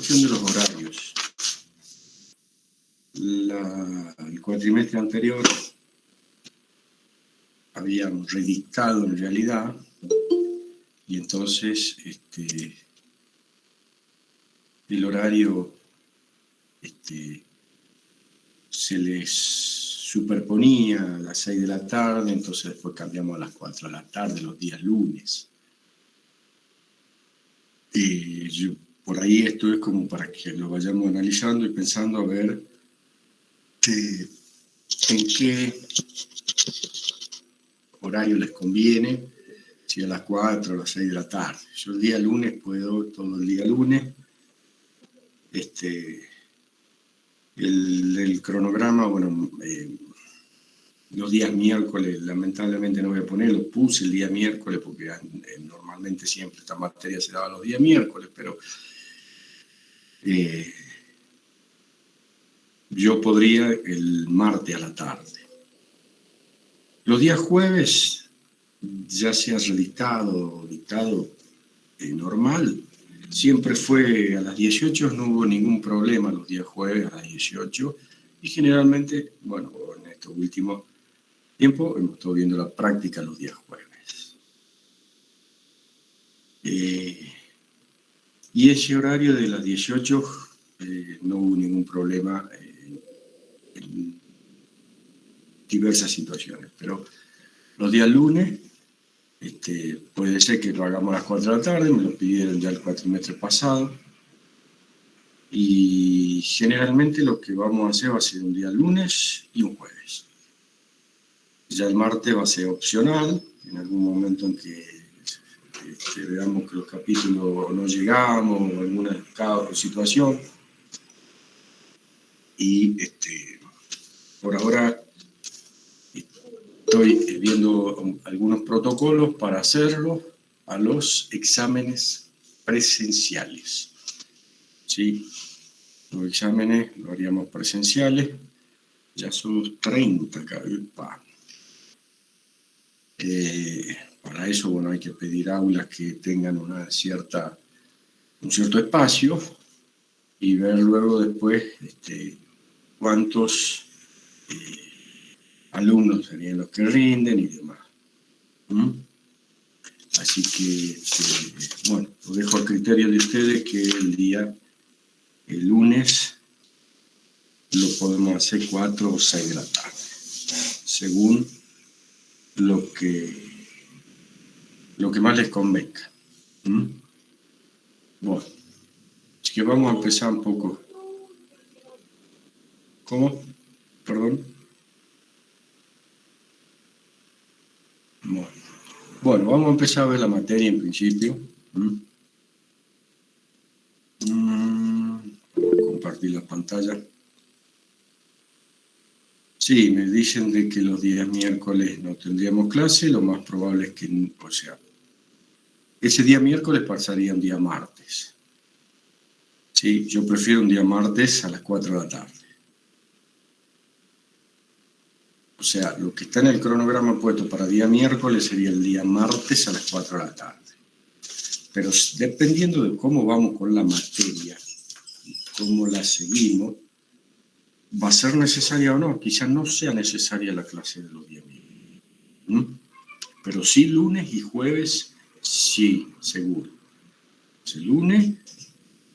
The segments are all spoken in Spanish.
cuestión de los horarios. El cuatrimestre anterior habíamos redictado en realidad, y entonces el horario se les superponía a las 6 de la tarde, entonces después cambiamos a las 4 de la tarde, los días lunes. Por ahí esto es como para que lo vayamos analizando y pensando a ver en qué horario les conviene, si a las 4 o a las 6 de la tarde. Yo el día lunes puedo, todo el día lunes. El cronograma, bueno, los días miércoles, lamentablemente no voy a poner, lo puse el día miércoles porque normalmente siempre esta materia se daba los días miércoles, pero yo podría el martes a la tarde. Los días jueves, ya sea redictado o dictado normal, siempre fue a las 18, no hubo ningún problema los días jueves a las 18, y generalmente, bueno, en estos últimos tiempos hemos estado viendo la práctica los días jueves. Y ese horario de las 18 no hubo ningún problema en diversas situaciones, pero los días lunes puede ser que lo hagamos a las 4 de la tarde, me lo pidieron ya el cuatrimestre pasado, y generalmente lo que vamos a hacer va a ser un día lunes y un jueves. Ya el martes va a ser opcional, en algún momento en que veamos que los capítulos no llegamos o alguna situación. Y por ahora estoy viendo algunos protocolos para hacerlo a los exámenes presenciales. ¿Sí? Los exámenes lo haríamos presenciales. Ya son 30, cabrón. Para eso, bueno, hay que pedir aulas que tengan un cierto espacio y ver luego después cuántos alumnos serían los que rinden y demás. Así que, bueno, lo dejo al criterio de ustedes que el lunes lo podemos hacer 4 o 6 de la tarde, según lo que más les convenga. Bueno, así que vamos a empezar un poco. ¿Cómo? Perdón. Bueno, vamos a empezar a ver la materia en principio. Compartir la pantalla. Sí, me dicen de que los días miércoles no tendríamos clase, lo más probable es que, o sea, ese día miércoles pasaría un día martes. Sí, yo prefiero un día martes a las 4 de la tarde. O sea, lo que está en el cronograma puesto para día miércoles sería el día martes a las 4 de la tarde. Pero dependiendo de cómo vamos con la materia, cómo la seguimos, va a ser necesaria o no. Quizás no sea necesaria la clase de los días miércoles. Pero sí lunes y jueves, sí, seguro. El lunes,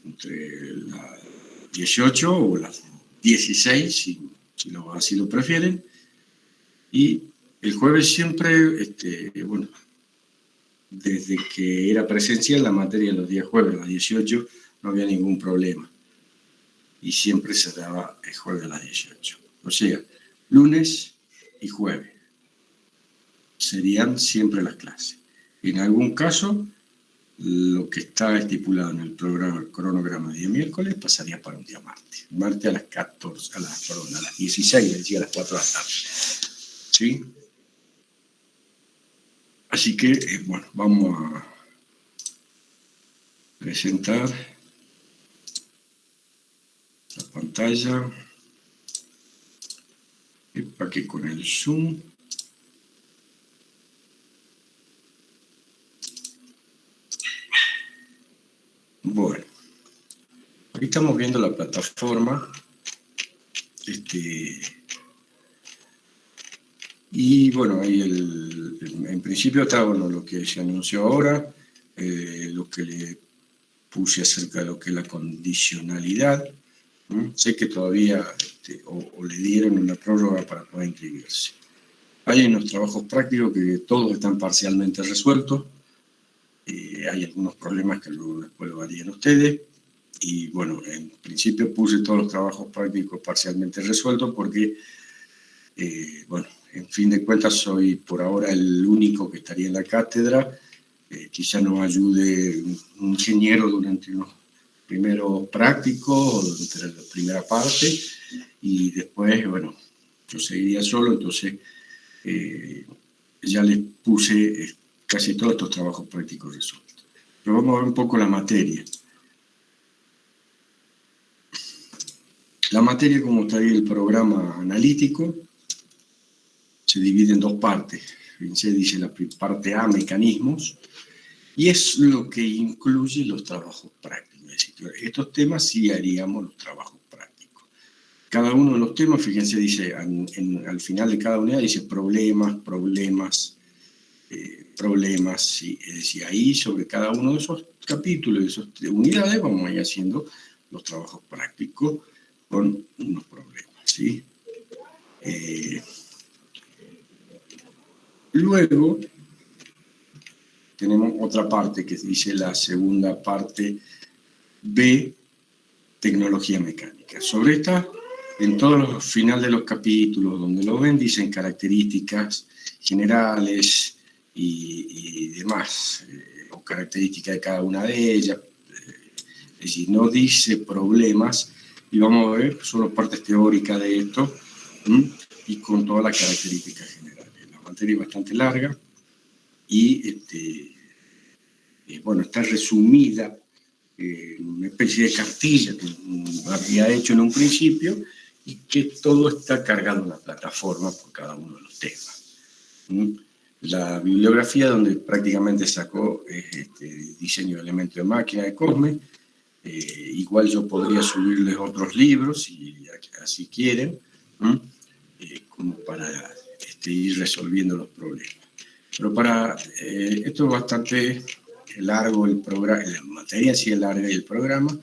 entre las 18 o las 16, si así lo prefieren. Y el jueves siempre, bueno, desde que era presencial la materia los días jueves a las 18 no había ningún problema. Y siempre se daba el jueves a las 18. O sea, lunes y jueves serían siempre las clases. En algún caso, lo que está estipulado en el cronograma de día miércoles pasaría para un día martes. Martes a las 14, a las 16, decía a las 4 de la tarde. ¿Sí? Así que, bueno, vamos a presentar la pantalla. Para que con el Zoom. Bueno, Aquí estamos viendo la plataforma. Y bueno, ahí en principio está lo que se anunció ahora, lo que le puse acerca de lo que es la condicionalidad. Sé que todavía o le dieron una prórroga para poder inscribirse. Hay unos trabajos prácticos que todos están parcialmente resueltos. Hay algunos problemas que luego después lo harían ustedes. Y bueno, en principio puse todos los trabajos prácticos parcialmente resueltos porque, bueno, en fin de cuentas soy por ahora el único que estaría en la cátedra. Quizá nos ayude un ingeniero durante los primeros prácticos o durante la primera parte. Y después, bueno, yo seguiría solo, entonces ya les puse casi todos estos trabajos prácticos resueltos. Pero vamos a ver un poco la materia. La materia, como está ahí el programa analítico, se divide en dos partes. Fíjense, dice la parte A, mecanismos, y es lo que incluye los trabajos prácticos. Es decir, estos temas sí haríamos los trabajos prácticos. Cada uno de los temas, fíjense, dice, al final de cada unidad dice problemas, ¿sí? Es decir, ahí sobre cada uno de esos capítulos, de esas unidades, vamos a ir haciendo los trabajos prácticos con unos problemas, ¿sí? Luego tenemos otra parte que dice la segunda parte B, tecnología mecánica. Sobre esta, en todos los finales de los capítulos donde lo ven, dicen características generales y demás, o características de cada una de ellas. Es decir, no dice problemas, y vamos a ver solo partes teóricas de esto, y con todas las características generales. La materia es bastante larga y bueno, está resumida en una especie de cartilla que había hecho en un principio y que todo está cargado en la plataforma por cada uno de los temas. La bibliografía donde prácticamente sacó diseño de elementos de máquina de Cosme. Igual yo podría subirles otros libros si así quieren, como para ir resolviendo los problemas. Pero para esto es bastante largo el programa, la materia sí es larga y el programa,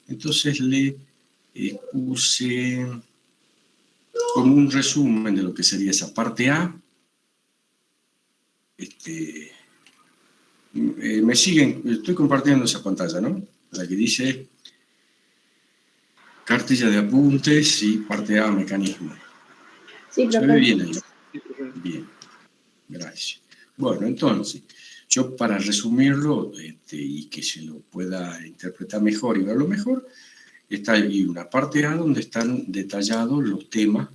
entonces le puse como un resumen de lo que sería esa parte A. Me siguen, estoy compartiendo esa pantalla, ¿no? La que dice cartilla de apuntes y parte A, mecanismo. Sí, ¿Se ve bien ahí? Sí, bien, gracias. Bueno, entonces, yo para resumirlo y que se lo pueda interpretar mejor y verlo mejor, está ahí una parte A donde están detallados los temas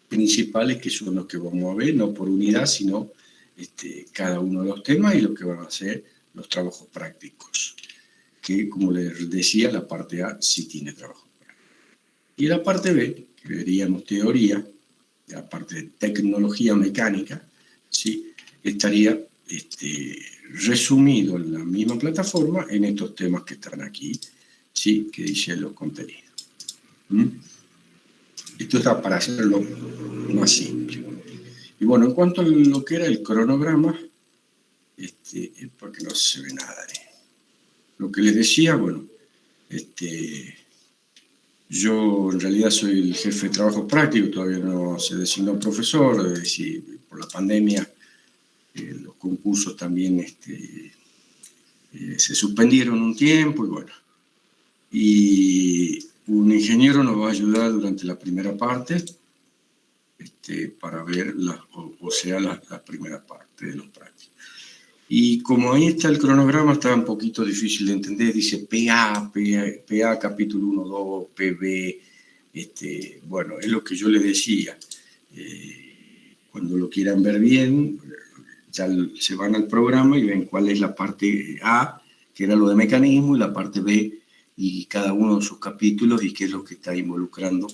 principales, que son los que vamos a ver, no por unidad, sino cada uno de los temas y lo que van a ser los trabajos prácticos. Que, como les decía, la parte A sí tiene trabajo práctico. Y la parte B, que veríamos teoría, la parte de tecnología mecánica, ¿sí? Estaría resumido en la misma plataforma en estos temas que están aquí, ¿sí? Que dicen los contenidos. Esto está para hacerlo más simple. Y bueno, en cuanto a lo que era el cronograma, porque no se ve nada ahí. Lo que les decía, bueno, yo en realidad soy el jefe de trabajo práctico, todavía no se designó profesor, es decir, por la pandemia los concursos también se suspendieron un tiempo y bueno. Y un ingeniero nos va a ayudar durante la primera parte para ver, la primera parte de los prácticos. Y como ahí está el cronograma, está un poquito difícil de entender, dice PA capítulo 1, 2, PB, bueno, es lo que yo les decía. Cuando lo quieran ver bien, ya se van al programa y ven cuál es la parte A, que era lo de mecanismo, y la parte B, y cada uno de sus capítulos, y qué es lo que está involucrando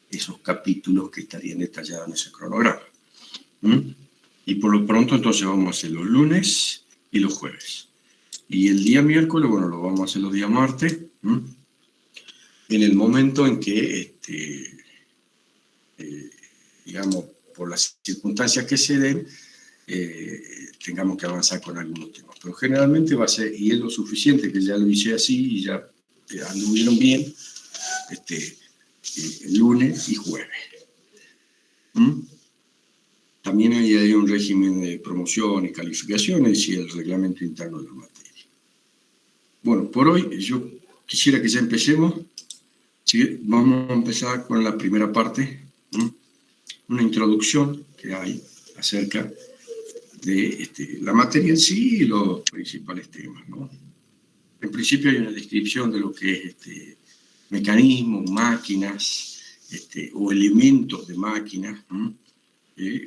esos capítulos que estarían detallados en ese cronograma. Y por lo pronto entonces vamos a hacer los lunes y los jueves. Y el día miércoles, bueno, lo vamos a hacer los días martes. en el momento en que, digamos, por las circunstancias que se den, tengamos que avanzar con algunos temas. Pero generalmente va a ser, y es lo suficiente que ya lo hice así y ya anduvieron bien, lunes y jueves. También hay un régimen de promociones, calificaciones y el reglamento interno de la materia. Bueno, por hoy yo quisiera que ya empecemos. ¿Sí? Vamos a empezar con la primera parte, una introducción que hay acerca de la materia en sí y los principales temas, ¿no? En principio hay una descripción de lo que es mecanismos, máquinas, o elementos de máquinas.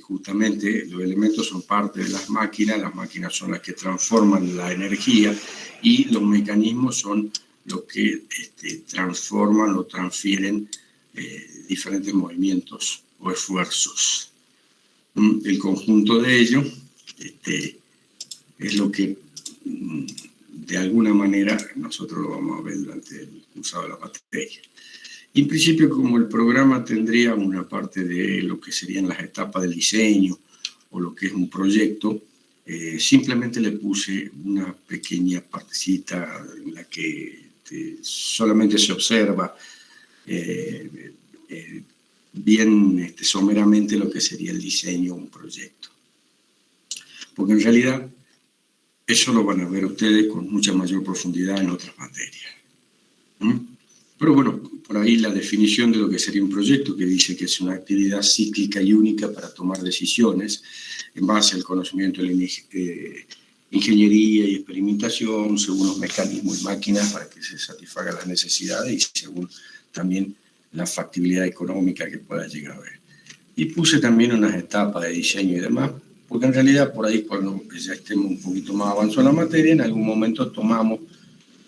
Justamente los elementos son parte de las máquinas son las que transforman la energía y los mecanismos son los que transforman o transfieren diferentes movimientos o esfuerzos. El conjunto de ellos es lo que de alguna manera nosotros lo vamos a ver durante el cursado de la materia. En principio, como el programa tendría una parte de lo que serían las etapas del diseño o lo que es un proyecto, simplemente le puse una pequeña partecita en la que solamente se observa bien someramente lo que sería el diseño de un proyecto. Porque en realidad eso lo van a ver ustedes con mucha mayor profundidad en otras materias. Pero bueno, por ahí la definición de lo que sería un proyecto, que dice que es una actividad cíclica y única para tomar decisiones en base al conocimiento de la ingeniería y experimentación, según los mecanismos y máquinas para que se satisfagan las necesidades y según también la factibilidad económica que pueda llegar a haber. Y puse también unas etapas de diseño y demás, porque en realidad por ahí cuando ya estemos un poquito más avanzados en la materia, en algún momento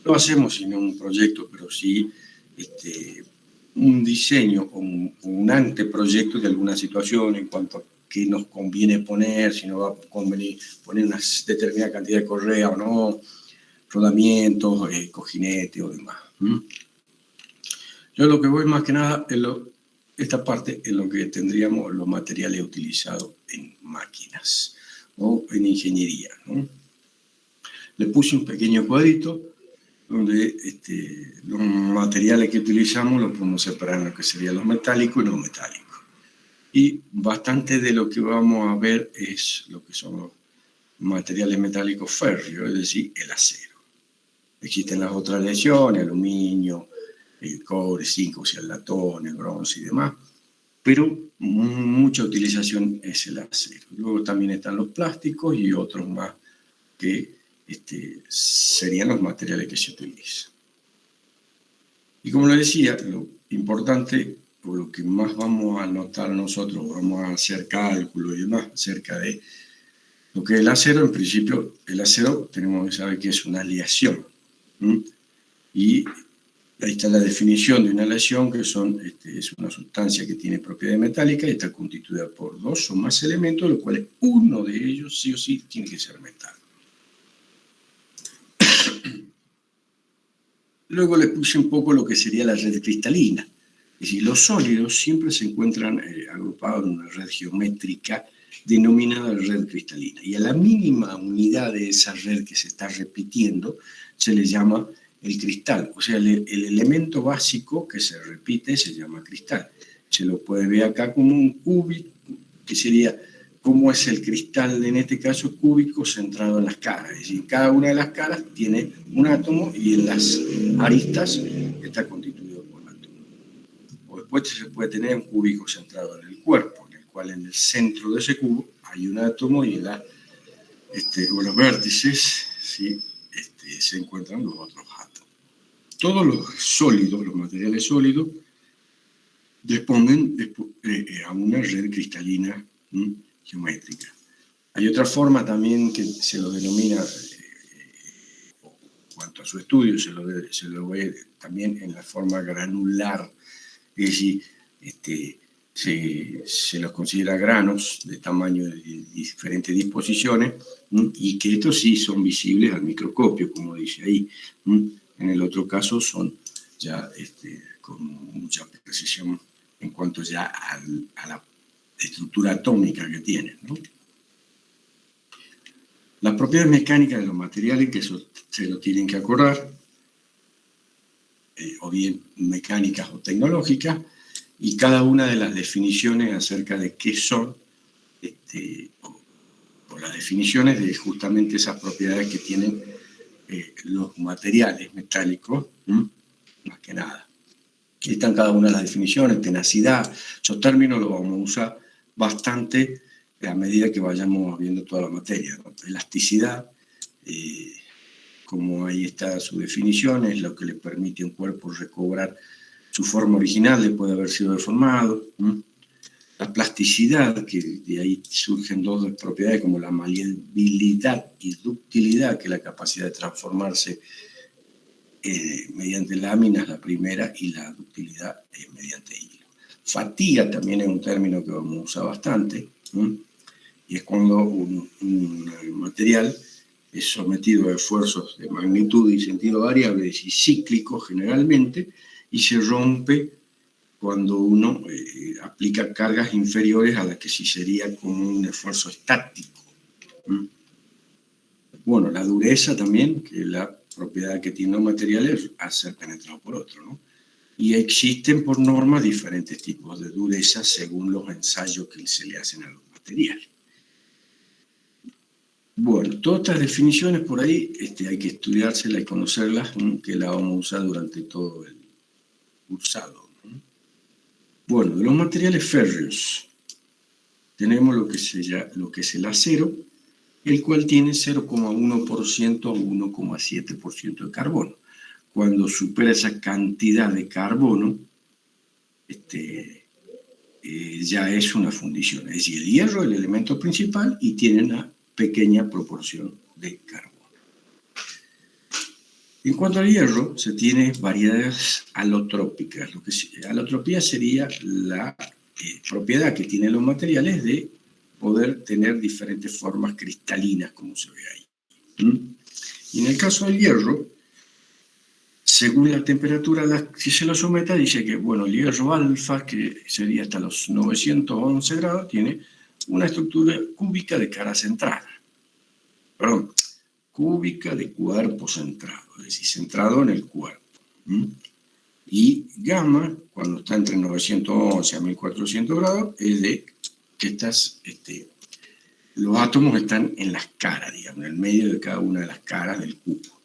lo hacemos sin un proyecto, pero sí un diseño o un anteproyecto de alguna situación en cuanto a qué nos conviene poner, si nos va a convenir poner una determinada cantidad de correa o no, rodamientos, cojinete o demás. Yo lo que voy más que nada, esta parte es lo que tendríamos los materiales utilizados en máquinas o en ingeniería, ¿no? Le puse un pequeño cuadrito donde los materiales que utilizamos los podemos separar en lo que serían los metálicos y no metálicos. Y bastante de lo que vamos a ver es lo que son los materiales metálicos férreos, es decir, el acero. Existen las otras aleaciones, aluminio, el cobre, zinc, o sea, el latón, el bronce y demás, pero mucha utilización es el acero. Luego también están los plásticos y otros más que serían los materiales que se utilizan. Y como les decía, lo importante, o lo que más vamos a notar nosotros, vamos a hacer cálculo y demás acerca de lo que es el acero. En principio, el acero tenemos que saber que es una aleación. Y ahí está la definición de una aleación, que es una sustancia que tiene propiedades metálicas y está constituida por dos o más elementos, de los cuales uno de ellos sí o sí tiene que ser metal. Luego le puse un poco lo que sería la red cristalina. Es decir, los sólidos siempre se encuentran agrupados en una red geométrica denominada red cristalina. Y a la mínima unidad de esa red que se está repitiendo se le llama el cristal. O sea, el elemento básico que se repite se llama cristal. Se lo puede ver acá como un cúbico, que sería cómo es el cristal, en este caso cúbico, centrado en las caras. Es decir, cada una de las caras tiene un átomo y en las aristas está constituido por átomos. O después se puede tener un cúbico centrado en el cuerpo, en el cual en el centro de ese cubo hay un átomo y en los vértices, ¿sí? Se encuentran los otros átomos. Todos los sólidos, los materiales sólidos, responden a una red cristalina geométrica. Hay otra forma también que se lo denomina, en cuanto a su estudio, se lo ve también en la forma granular, es decir, se los considera granos de tamaño de diferentes disposiciones, y que estos sí son visibles al microscopio, como dice ahí. En el otro caso son ya con mucha precisión en cuanto ya a la estructura atómica que tienen, ¿no? Las propiedades mecánicas de los materiales, que eso se lo tienen que acordar, o bien mecánicas o tecnológicas, y cada una de las definiciones acerca de qué son, o las definiciones de justamente esas propiedades que tienen los materiales metálicos, más que nada. Aquí están cada una de las definiciones, tenacidad, esos términos los vamos a usar bastante a medida que vayamos viendo toda la materia, ¿no? Elasticidad, como ahí está su definición, es lo que le permite a un cuerpo recobrar su forma original después de haber sido deformado. La plasticidad, que de ahí surgen dos propiedades como la maleabilidad y ductilidad, que es la capacidad de transformarse mediante láminas, la primera, y la ductilidad mediante hilo. Fatiga también es un término que vamos a usar bastante, y es cuando un material es sometido a esfuerzos de magnitud y sentido variables y cíclicos generalmente, y se rompe cuando uno aplica cargas inferiores a las que sí sería como un esfuerzo estático. Bueno, la dureza también, que es la propiedad que tienen los materiales al ser penetrado por otro, ¿no? Y existen por norma diferentes tipos de dureza según los ensayos que se le hacen a los materiales. Bueno, todas estas definiciones por ahí hay que estudiárselas y conocerlas, que las vamos a usar durante todo el cursado. Bueno, de los materiales férreos tenemos lo que es el acero, el cual tiene 0,1% a 1,7% de carbono. Cuando supera esa cantidad de carbono, ya es una fundición. Es decir, el hierro es el elemento principal y tiene una pequeña proporción de carbono. En cuanto al hierro, se tiene variedades alotrópicas. Alotropía sería la propiedad que tienen los materiales de poder tener diferentes formas cristalinas, como se ve ahí. Y en el caso del hierro, según la temperatura a la que se lo someta, dice que, bueno, el hierro alfa, que sería hasta los 911 grados, tiene una estructura cúbica de cara centrada. Perdón, cúbica de cuerpo centrado, es decir, centrado en el cuerpo. Y gamma, cuando está entre 911 a 1400 grados, es de que los átomos están en las caras, digamos, en el medio de cada una de las caras del cubo.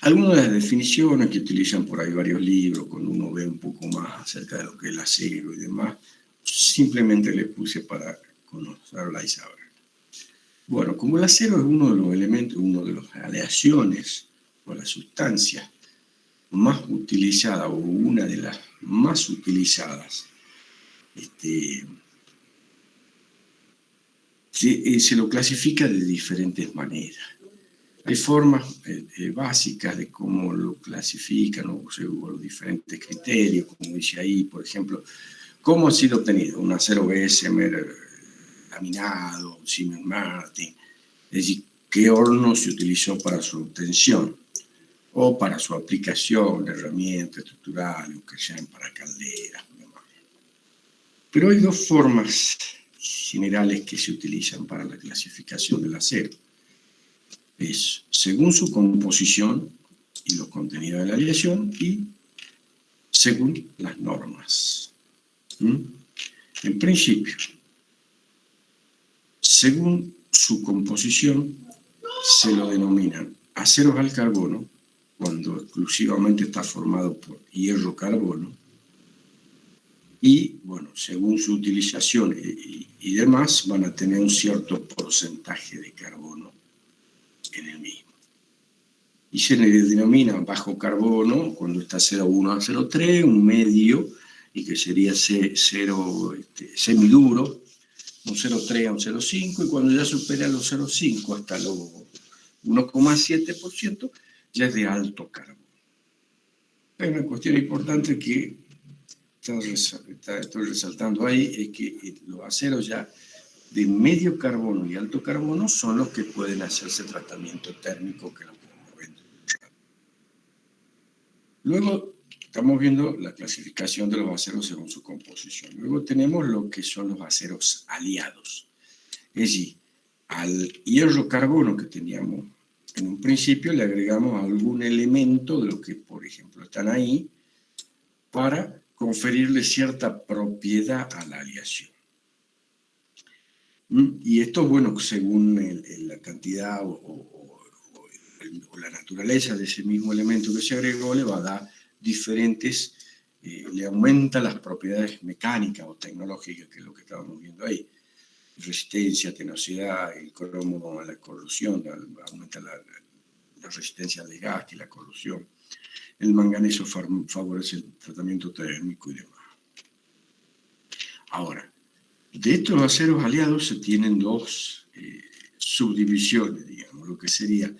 Algunas de las definiciones que utilizan por ahí varios libros, cuando uno ve un poco más acerca de lo que es el acero y demás, simplemente les puse para conocerla y saberla. Bueno, como el acero es uno de los elementos, uno de las aleaciones o las sustancias más utilizadas, o una de las más utilizadas, se lo clasifica de diferentes maneras. Hay formas básicas de cómo lo clasifican, o según los diferentes criterios, como dice ahí, por ejemplo, cómo ha sido obtenido un acero Bessemer laminado, Siemens Martin, es decir, qué horno se utilizó para su obtención o para su aplicación de herramientas estructurales, que sean para calderas. Pero hay dos formas generales que se utilizan para la clasificación del acero. Es según su composición y los contenidos de la aleación, y según las normas. En principio, según su composición, se lo denominan aceros al carbono, cuando exclusivamente está formado por hierro-carbono, y, bueno, según su utilización y demás, van a tener un cierto porcentaje de carbono en el mismo. Y se le denomina bajo carbono cuando está 0,1 a 0,3, un medio, y que sería semiduro, un 0,3 a un 0,5, y cuando ya supera los 0,5 hasta los 1,7%, ya es de alto carbono. Hay una cuestión importante que estoy resaltando ahí, es que los aceros ya de medio carbono y alto carbono son los que pueden hacerse tratamiento térmico, que lo podemos ver. Luego estamos viendo la clasificación de los aceros según su composición. Luego tenemos lo que son los aceros aliados. Es decir, al hierro-carbono que teníamos en un principio le agregamos algún elemento de lo que, por ejemplo, están ahí para conferirle cierta propiedad a la aleación. Y esto, bueno, según la cantidad o la naturaleza de ese mismo elemento que se agregó, le va a dar diferentes, le aumenta las propiedades mecánicas o tecnológicas, que es lo que estábamos viendo ahí. Resistencia, tenacidad, el cromo a la corrosión, aumenta la resistencia al desgaste y la corrosión. El manganeso favorece el tratamiento térmico y demás. Ahora, de estos aceros aliados se tienen dos subdivisiones, digamos, lo que sería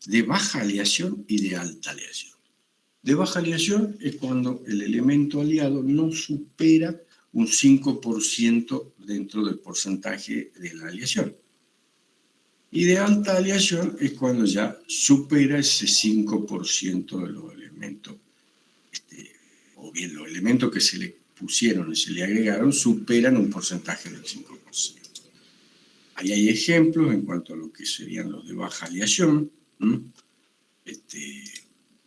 de baja aleación y de alta aleación. De baja aleación es cuando el elemento aliado no supera un 5% dentro del porcentaje de la aleación. Y de alta aleación es cuando ya supera ese 5% de los elementos, o bien los elementos que se le pusieron y se le agregaron superan un porcentaje del 5%. Ahí hay ejemplos en cuanto a lo que serían los de baja aleación.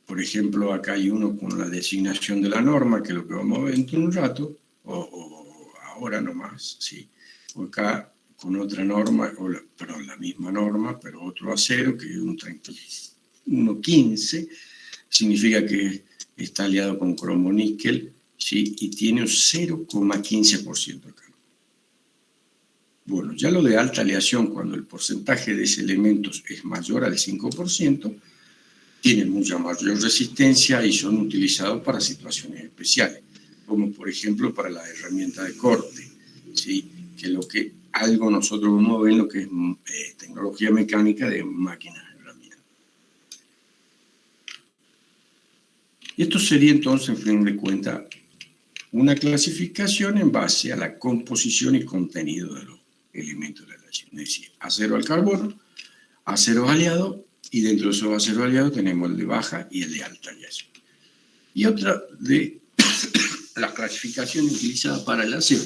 Por ejemplo, acá hay uno con la designación de la norma, que es lo que vamos a ver dentro de un rato, o ahora nomás, ¿sí? O acá con otra norma, perdón, la misma norma, pero otro acero, que es un 3115, significa que está aliado con cromo-níquel, ¿sí? Y tiene un 0,15% de carbono. Bueno, ya lo de alta aleación, cuando el porcentaje de ese elemento es mayor al 5%, tienen mucha mayor resistencia y son utilizados para situaciones especiales, como por ejemplo para la herramienta de corte, ¿sí? Que lo que algo nosotros vamos a ver en lo que es tecnología mecánica de máquinas de herramientas. Y esto sería entonces, en fin de cuentas, una clasificación en base a la composición y contenido de los elementos de la aleación. Es decir, acero al carbono, aceros aliados, y dentro de esos aceros aliados tenemos el de baja y el de alta aleación. Y otra de las clasificaciones utilizadas para el acero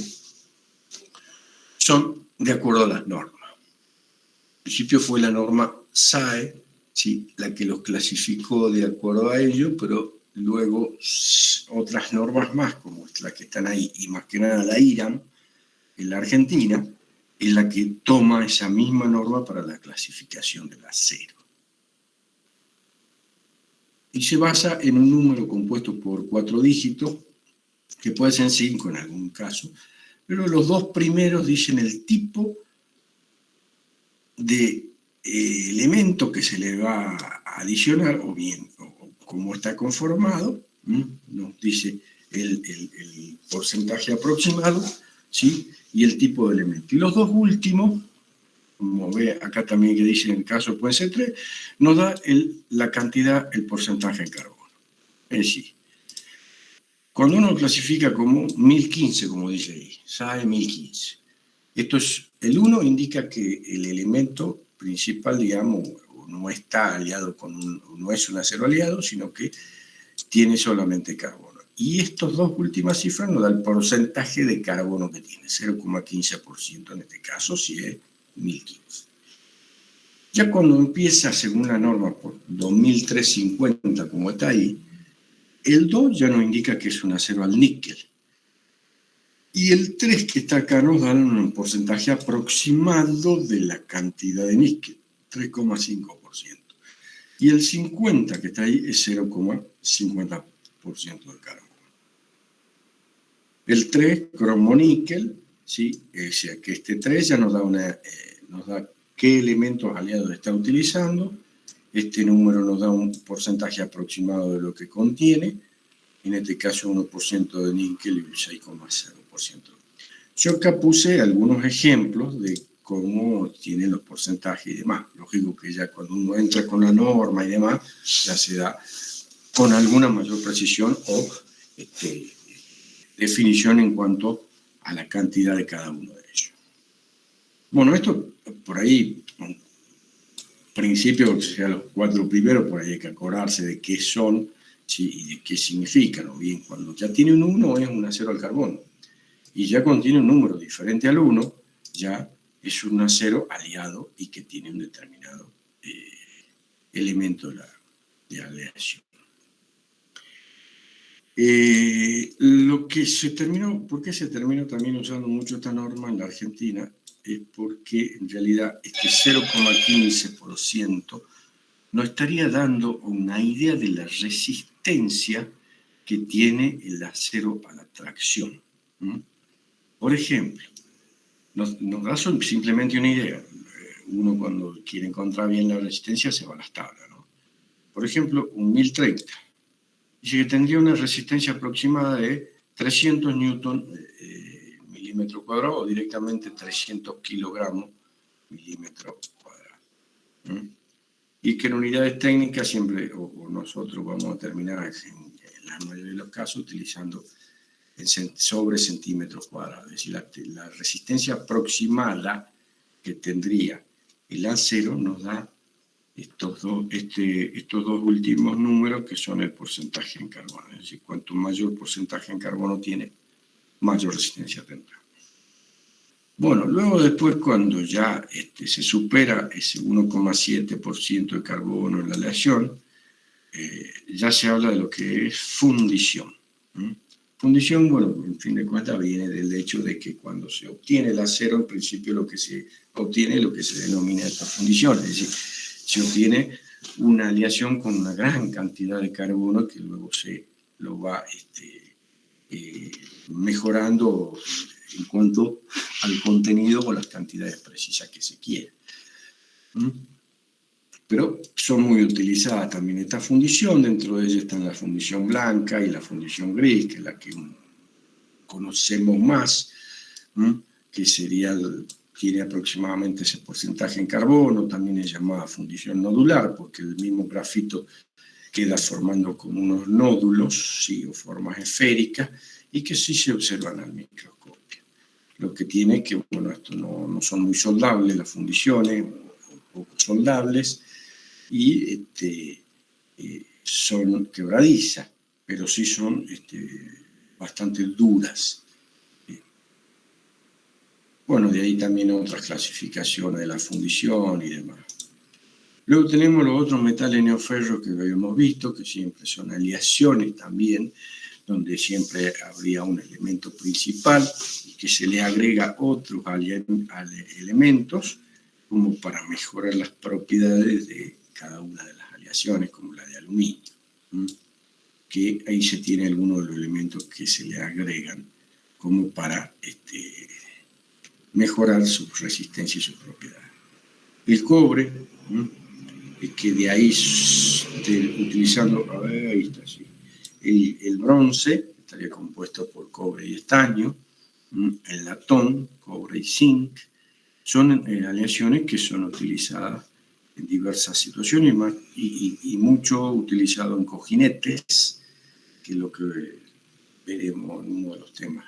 son de acuerdo a las normas. Al principio fue la norma SAE, ¿sí?, la que los clasificó de acuerdo a ello, pero luego otras normas más, como las que están ahí, y más que nada la IRAM, en la Argentina, es la que toma esa misma norma para la clasificación del acero. Y se basa en un número compuesto por 4 dígitos, que puede ser 5 en algún caso, pero los dos primeros dicen el tipo de elemento que se le va a adicionar, o bien o cómo está conformado, nos dice el porcentaje aproximado, ¿sí?, y el tipo de elemento. Y los dos últimos, como ve acá también que dice en el caso puede ser 3, nos da la cantidad, el porcentaje de carbono. Es decir, cuando uno clasifica como 1015, como dice ahí, SAE 1015, esto es, el 1 indica que el elemento principal, digamos, no está aliado no es un acero aliado, sino que tiene solamente carbono. Y estas dos últimas cifras nos da el porcentaje de carbono que tiene, 0,15% en este caso, si es 1015. Ya cuando empieza, según la norma, por 2350, como está ahí, el 2 ya nos indica que es un acero al níquel. Y el 3 que está acá nos da un porcentaje aproximado de la cantidad de níquel, 3,5%. Y el 50 que está ahí es 0,50% de carbono. El 3, cromo-níquel, ¿sí? O sea, que este 3 ya nos da qué elementos aliados está utilizando. Este número nos da un porcentaje aproximado de lo que contiene, en este caso 1% de níquel y 6,0%. Yo acá puse algunos ejemplos de cómo tienen los porcentajes y demás. Lógico que ya cuando uno entra con la norma y demás, ya se da con alguna mayor precisión o definición en cuanto a la cantidad de cada uno de ellos. Bueno, esto por ahí, en principio, o sea, los 4 primeros, por ahí hay que acordarse de qué son, ¿sí? ¿Y de qué significan? O bien, cuando ya tiene un 1 es un acero al carbono. Y ya cuando tiene un número diferente al 1, ya es un acero aliado y que tiene un determinado elemento de aleación. Lo que se terminó, ¿por qué se terminó también usando mucho esta norma en la Argentina? Es porque en realidad este 0,15% nos estaría dando una idea de la resistencia que tiene el acero a la tracción. Por ejemplo, nos da simplemente una idea. Uno cuando quiere encontrar bien la resistencia se va a las tablas, ¿no? Por ejemplo, un 1030 dice que tendría una resistencia aproximada de 300 newton milímetro cuadrado o directamente 300 kilogramos milímetro cuadrado. Y que en unidades técnicas siempre, o nosotros vamos a terminar en la mayoría de los casos utilizando sobre centímetros cuadrados. Es decir, la resistencia aproximada que tendría el acero nos da estos dos últimos números que son el porcentaje en carbono. Es decir, cuanto mayor porcentaje en carbono tiene, mayor resistencia tendrá. Bueno, luego después cuando ya se supera ese 1,7% de carbono en la aleación, ya se habla de lo que es fundición. Fundición, bueno, en fin de cuentas viene del hecho de que cuando se obtiene el acero, en principio lo que se obtiene es lo que se denomina esta fundición, es decir, se obtiene una aleación con una gran cantidad de carbono que luego se lo va mejorando en cuanto al contenido o las cantidades precisas que se quiere. Pero son muy utilizadas también esta fundición. Dentro de ellas están la fundición blanca y la fundición gris, que es la que conocemos más, que tiene aproximadamente ese porcentaje en carbono. También es llamada fundición nodular, porque el mismo grafito queda formando como unos nódulos, ¿sí? O formas esféricas, y que sí se observan al microscopio. Lo que tiene que, bueno, esto no son muy soldables las fundiciones, o poco soldables, y son quebradizas, pero sí son bastante duras. Bueno, de ahí también otras clasificaciones de la fundición y demás. Luego tenemos los otros metales neoferros que habíamos visto, que siempre son aleaciones también, donde siempre habría un elemento principal y que se le agrega otros elementos como para mejorar las propiedades de cada una de las aleaciones, como la de aluminio, que ahí se tiene algunos de los elementos que se le agregan como para mejorar su resistencia y sus propiedades. El cobre, que de ahí utilizando, ahí está, sí. El bronce estaría compuesto por cobre y estaño, el latón, cobre y zinc, son aleaciones que son utilizadas en diversas situaciones y mucho utilizado en cojinetes, que es lo que veremos en uno de los temas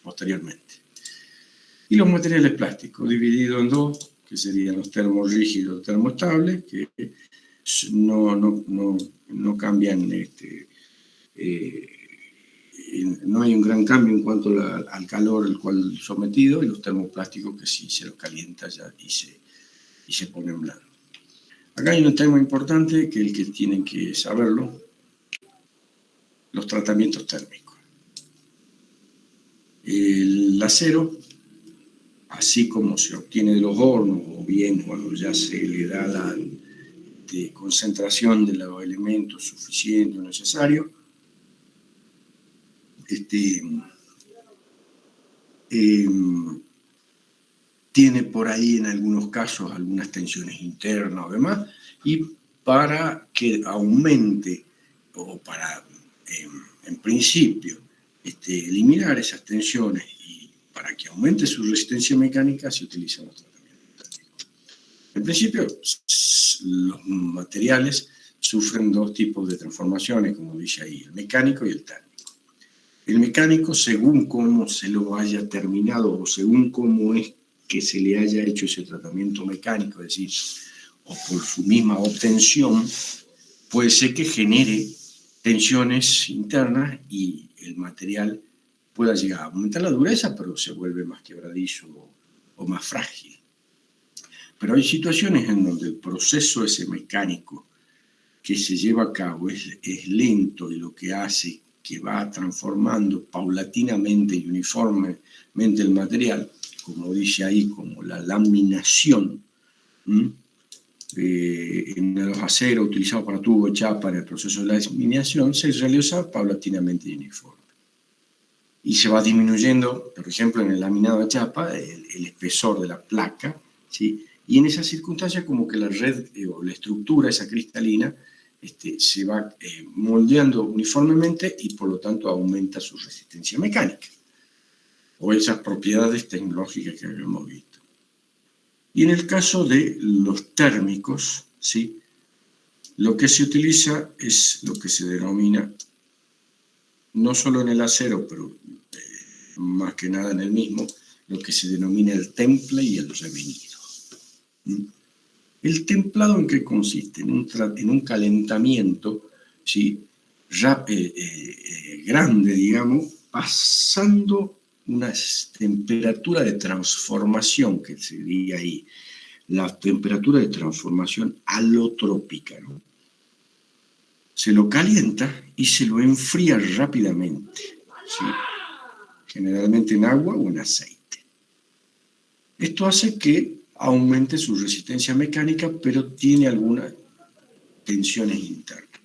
posteriormente. Y los materiales plásticos, divididos en dos, que serían los termorrígidos y termoestables, que no cambian, no hay un gran cambio en cuanto al calor al cual sometido, y los termoplásticos que sí se los calienta ya y se ponen blancos. Acá hay un tema importante que el que tienen que saberlo, los tratamientos térmicos. El acero, así como se obtiene de los hornos, o bien cuando ya se le da la concentración de los elementos suficiente o necesario, tiene por ahí en algunos casos algunas tensiones internas o demás, y para que aumente, o para, en principio, eliminar esas tensiones y para que aumente su resistencia mecánica, se utilizan los tratamientos térmicos. En principio, los materiales sufren dos tipos de transformaciones, como dice ahí, el mecánico y el térmico. El mecánico, según cómo se lo haya terminado o según cómo es que se le haya hecho ese tratamiento mecánico, es decir, o por su misma obtención, puede ser que genere tensiones internas y el material pueda llegar a aumentar la dureza, pero se vuelve más quebradizo o más frágil. Pero hay situaciones en donde el proceso ese mecánico que se lleva a cabo es lento y lo que hace que va transformando paulatinamente y uniformemente el material, como dice ahí, como la laminación, en los aceros utilizados para tubo de chapa en el proceso de la laminación, se realiza paulatinamente y uniforme. Y se va disminuyendo, por ejemplo, en el laminado de chapa, el espesor de la placa, ¿sí? Y en esas circunstancias como que la red o la estructura, esa cristalina, se va moldeando uniformemente y por lo tanto aumenta su resistencia mecánica o esas propiedades tecnológicas que habíamos visto. Y en el caso de los térmicos, ¿sí? Lo que se utiliza es lo que se denomina, no solo en el acero, pero más que nada en el mismo, lo que se denomina el temple y el revenido. ¿El templado en qué consiste? En un calentamiento, ¿sí? Grande, digamos, pasando una temperatura de transformación, que sería ahí la temperatura de transformación alotrópica, ¿no? Se lo calienta y se lo enfría rápidamente, ¿sí? Generalmente en agua o en aceite. Esto hace que aumente su resistencia mecánica, pero tiene algunas tensiones internas.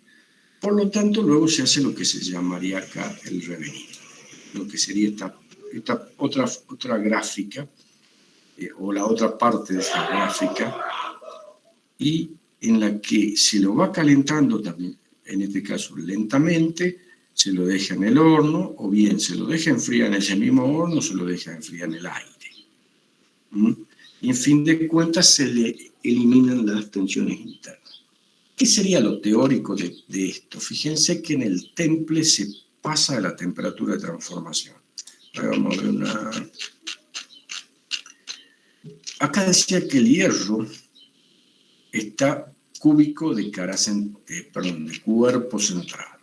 Por lo tanto, luego se hace lo que se llamaría acá el revenido, lo que sería esta otra gráfica, o la otra parte de esta gráfica, y en la que se lo va calentando también, en este caso lentamente, se lo deja en el horno, o bien se lo deja enfriar en ese mismo horno, o se lo deja enfriar en el aire. Y en fin de cuentas se le eliminan las tensiones internas. ¿Qué sería lo teórico de esto? Fíjense que en el temple se pasa de la temperatura de transformación. Vamos a ver Acá decía que el hierro está cúbico de cuerpo centrado.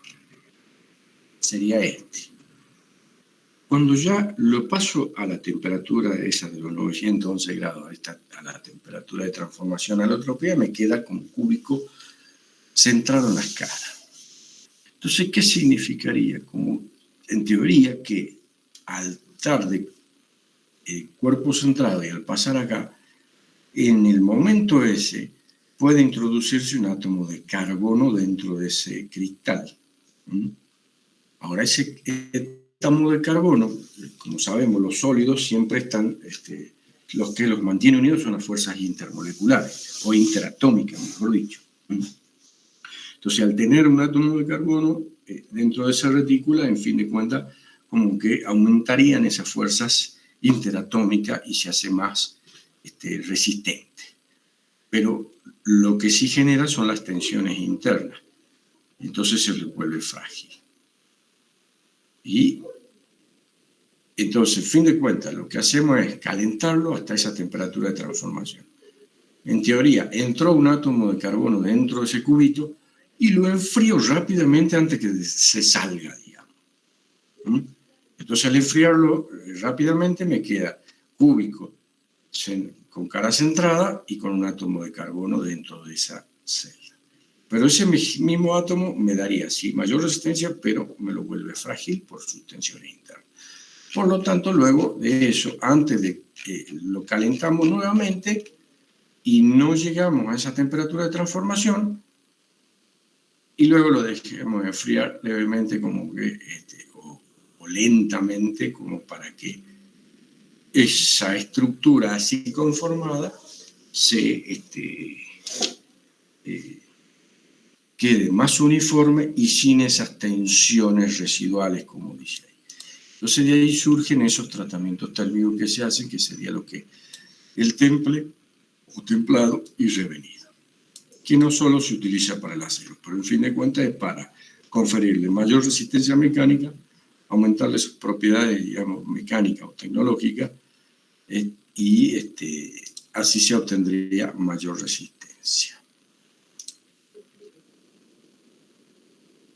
Sería este. Cuando ya lo paso a la temperatura esa de los 911 grados, a la temperatura de transformación alotropía, me queda como cúbico centrado en la escala. Entonces, ¿qué significaría? Como en teoría que al estar de cuerpo centrado y al pasar acá, en el momento ese puede introducirse un átomo de carbono dentro de ese cristal. Ahora, ese átomo de carbono, como sabemos, los sólidos siempre están, los que los mantienen unidos son las fuerzas intermoleculares o interatómicas, mejor dicho. Entonces, al tener un átomo de carbono dentro de esa retícula, en fin de cuentas, como que aumentarían esas fuerzas interatómicas y se hace más resistente. Pero lo que sí genera son las tensiones internas. Entonces se vuelve frágil. Y entonces, en fin de cuentas, lo que hacemos es calentarlo hasta esa temperatura de transformación. En teoría, entró un átomo de carbono dentro de ese cubito y lo enfrío rápidamente antes que se salga, digamos. Entonces, al enfriarlo rápidamente me queda cúbico con cara centrada y con un átomo de carbono dentro de esa celda. Pero ese mismo átomo me daría, sí, mayor resistencia, pero me lo vuelve frágil por sus tensiones internas. Por lo tanto, luego de eso, antes de que lo calentamos nuevamente y no llegamos a esa temperatura de transformación, y luego lo dejemos enfriar levemente como que, o lentamente, como para que esa estructura así conformada se quede más uniforme y sin esas tensiones residuales, como dice ahí. Entonces de ahí surgen esos tratamientos térmicos que se hacen, que sería lo que el temple o templado y revenido, que no solo se utiliza para el acero, pero en fin de cuentas es para conferirle mayor resistencia mecánica, aumentarle sus propiedades, digamos, mecánicas o tecnológicas, y así se obtendría mayor resistencia.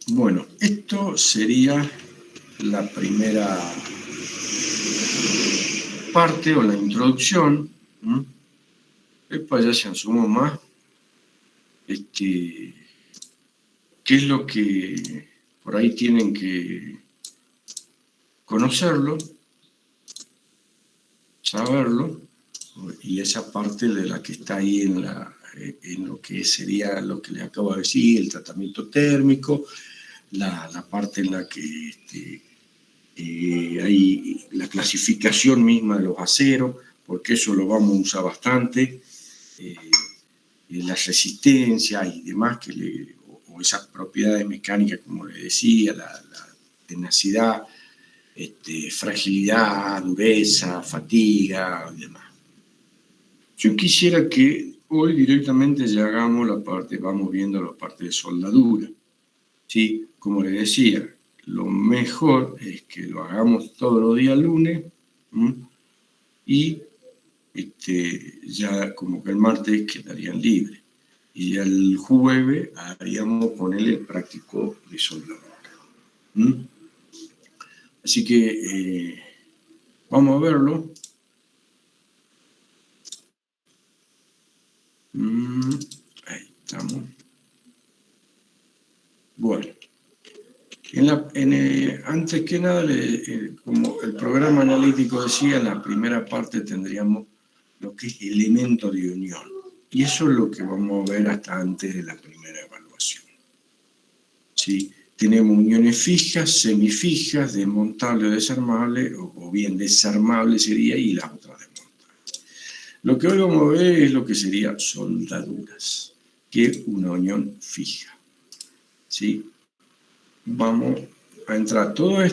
Bueno, esto sería la primera parte o la introducción. Después ya se asumo más qué es lo que por ahí tienen que conocerlo, saberlo, y esa parte de la que está ahí en lo que sería lo que le acabo de decir, el tratamiento térmico, la parte en la que hay la clasificación misma de los aceros, porque eso lo vamos a usar bastante, la resistencia y demás, o esas propiedades mecánicas, como le decía, la tenacidad, fragilidad, dureza, fatiga y demás. Yo quisiera que hoy directamente ya hagamos vamos viendo la parte de soldadura. ¿Sí? Como le decía, lo mejor es que lo hagamos todos los días lunes, y ya como que el martes quedarían libres. Y ya el jueves haríamos ponerle el práctico de soldadura. Así que vamos a verlo. Ahí estamos. Bueno, antes que nada, como el programa analítico decía, en la primera parte tendríamos lo que es elemento de unión. Y eso es lo que vamos a ver hasta antes de la primera evaluación. ¿Sí? Tenemos uniones fijas, semifijas, desmontables o desarmables, o bien desarmables sería, y las otras desmontables. Lo que hoy vamos a ver es lo que sería soldaduras, que es una unión fija. ¿Sí? Vamos a entrar. Todo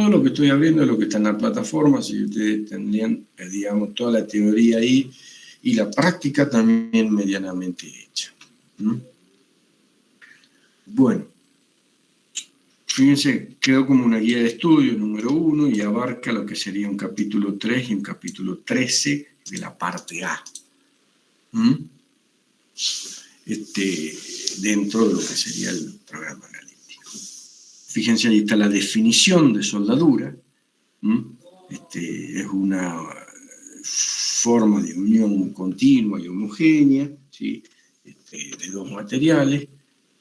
lo que estoy abriendo es lo que está en la plataforma, si ustedes tendrían, digamos, toda la teoría ahí y la práctica también medianamente hecha. Bueno, fíjense, quedó como una guía de estudio número 1 y abarca lo que sería un capítulo 3 y un capítulo 13 de la parte A. Dentro de lo que sería el programa analítico. Fíjense, ahí está la definición de soldadura. Es una forma de unión continua y homogénea, ¿sí? De dos materiales,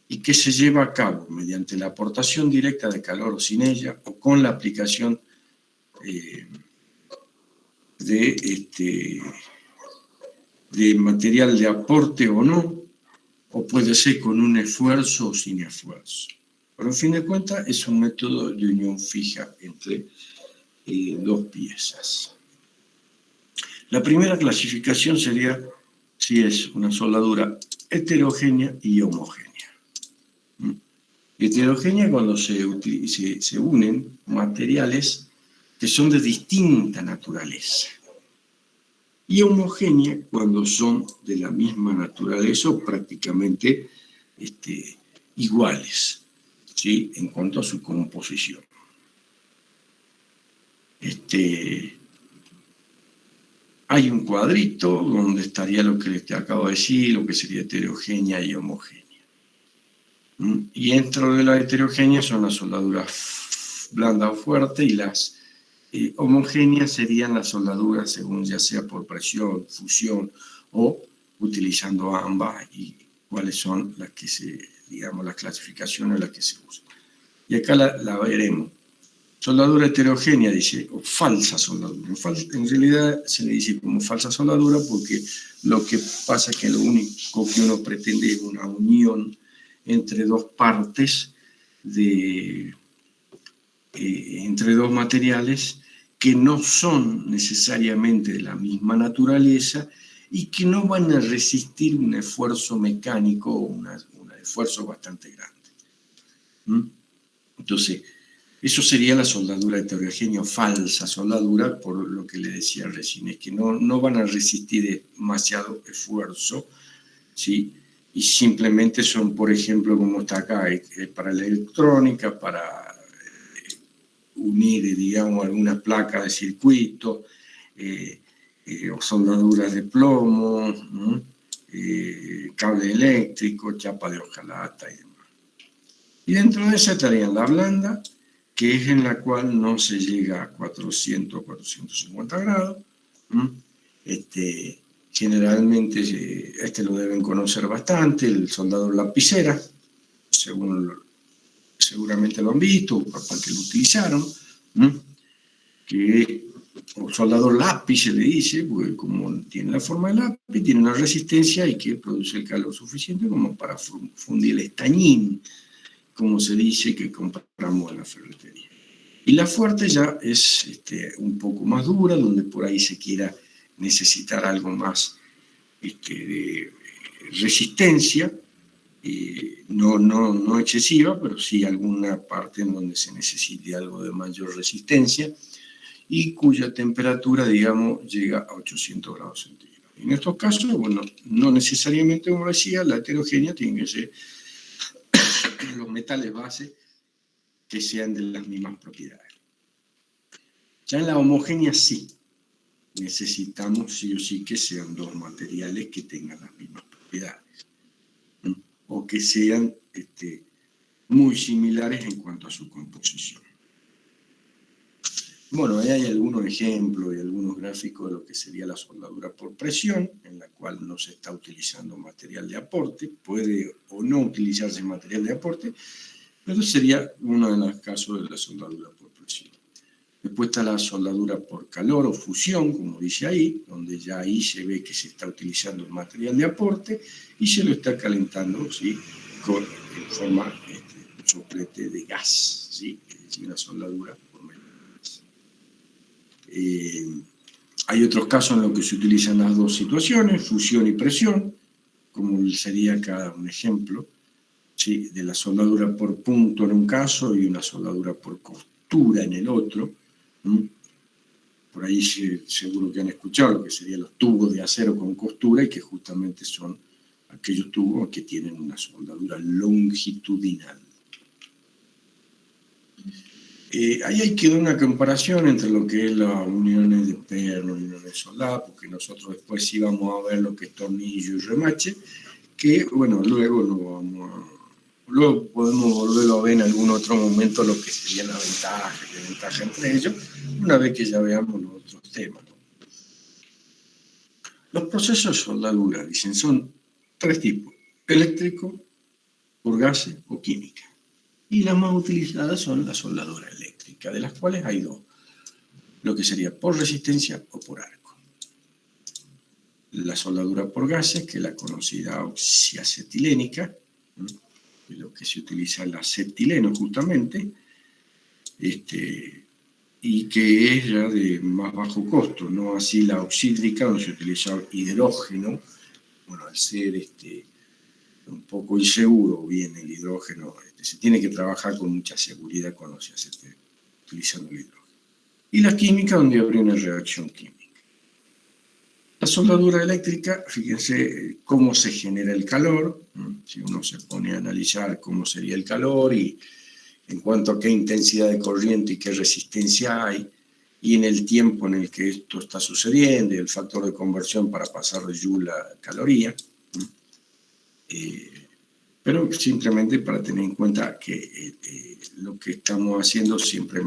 y que se lleva a cabo mediante la aportación directa de calor o sin ella, o con la aplicación de material de aporte o no, o puede ser con un esfuerzo o sin esfuerzo. Pero en fin de cuentas es un método de unión fija entre dos piezas. La primera clasificación sería si es una soldadura heterogénea y homogénea. Heterogénea cuando se unen materiales que son de distinta naturaleza. Y homogénea cuando son de la misma naturaleza o prácticamente iguales, ¿sí? En cuanto a su composición. Hay un cuadrito donde estaría lo que les acabo de decir, lo que sería heterogénea y homogénea. Y dentro de la heterogénea son las soldaduras blandas o fuertes, y las homogéneas serían las soldaduras según ya sea por presión, fusión o utilizando ambas, y cuáles son las que las clasificaciones las que se usan. Y acá la veremos. Soldadura heterogénea, dice, o falsa soldadura. En realidad se le dice como falsa soldadura porque lo que pasa es que lo único que uno pretende es una unión entre dos partes, entre dos materiales que no son necesariamente de la misma naturaleza y que no van a resistir un esfuerzo mecánico o un esfuerzo bastante grande. Entonces, eso sería la soldadura heterogénea o falsa soldadura, por lo que le decía recién, es que no van a resistir demasiado esfuerzo, ¿sí? Y simplemente son, por ejemplo, como está acá, para la electrónica, para unir, digamos, algunas placas de circuito, o soldaduras de plomo, cable eléctrico, chapa de hojalata y demás. Y dentro de esa estaría la blanda, que es en la cual no se llega a 400 o 450 grados. Generalmente, lo deben conocer bastante, el soldador lapicera, seguramente lo han visto, o capaz que lo utilizaron, que o soldador lápiz se le dice, porque como tiene la forma de lápiz, tiene una resistencia y que produce el calor suficiente como para fundir el estañín, como se dice, que compramos en la ferretería. Y la fuerte ya es un poco más dura, donde por ahí se quiera necesitar algo más de resistencia, no excesiva, pero sí alguna parte en donde se necesite algo de mayor resistencia y cuya temperatura, digamos, llega a 800 grados centígrados. En estos casos, bueno, no necesariamente, como decía, la heterogénea tiene que ser los metales base que sean de las mismas propiedades. Ya en la homogénea sí, necesitamos sí o sí que sean dos materiales que tengan las mismas propiedades, o que sean muy similares en cuanto a su composición. Bueno, ahí hay algunos ejemplos y algunos gráficos de lo que sería la soldadura por presión, en la cual no se está utilizando material de aporte, puede o no utilizarse material de aporte, pero sería uno de los casos de la soldadura por presión. Después está la soldadura por calor o fusión, como dice ahí, donde ya ahí se ve que se está utilizando el material de aporte y se lo está calentando, ¿sí?, en forma de soplete de gas, ¿sí?, es decir, una soldadura por medio de gas. Hay otros casos en los que se utilizan las dos situaciones, fusión y presión, como sería acá un ejemplo, ¿sí?, de la soldadura por punto en un caso y una soldadura por costura en el otro. Por ahí seguro que han escuchado lo que serían los tubos de acero con costura y que justamente son aquellos tubos que tienen una soldadura longitudinal. Ahí hay que dar una comparación entre lo que es las uniones de perno y uniones de soldados, porque nosotros después sí vamos a ver lo que es tornillo y remache, que bueno, luego podemos volverlo a ver en algún otro momento lo que sería la ventaja entre ellos, una vez que ya veamos los otros temas. Los procesos de soldadura, dicen, son tres tipos: eléctrico, por gases o química. Y las más utilizadas son la soldadura eléctrica, de las cuales hay dos: lo que sería por resistencia o por arco. La soldadura por gases, que es la conocida oxiacetilénica, de lo que se utiliza el acetileno justamente, y que es ya de más bajo costo, no así la oxídrica, donde se utiliza hidrógeno. Bueno, al ser un poco inseguro bien el hidrógeno, se tiene que trabajar con mucha seguridad cuando se hace utilizando el hidrógeno. Y la química, donde habría una reacción química. La soldadura eléctrica, fíjense cómo se genera el calor. Si uno se pone a analizar cómo sería el calor y en cuanto a qué intensidad de corriente y qué resistencia hay, y en el tiempo en el que esto está sucediendo, y el factor de conversión para pasar de joule a caloría, pero simplemente para tener en cuenta que lo que estamos haciendo siempre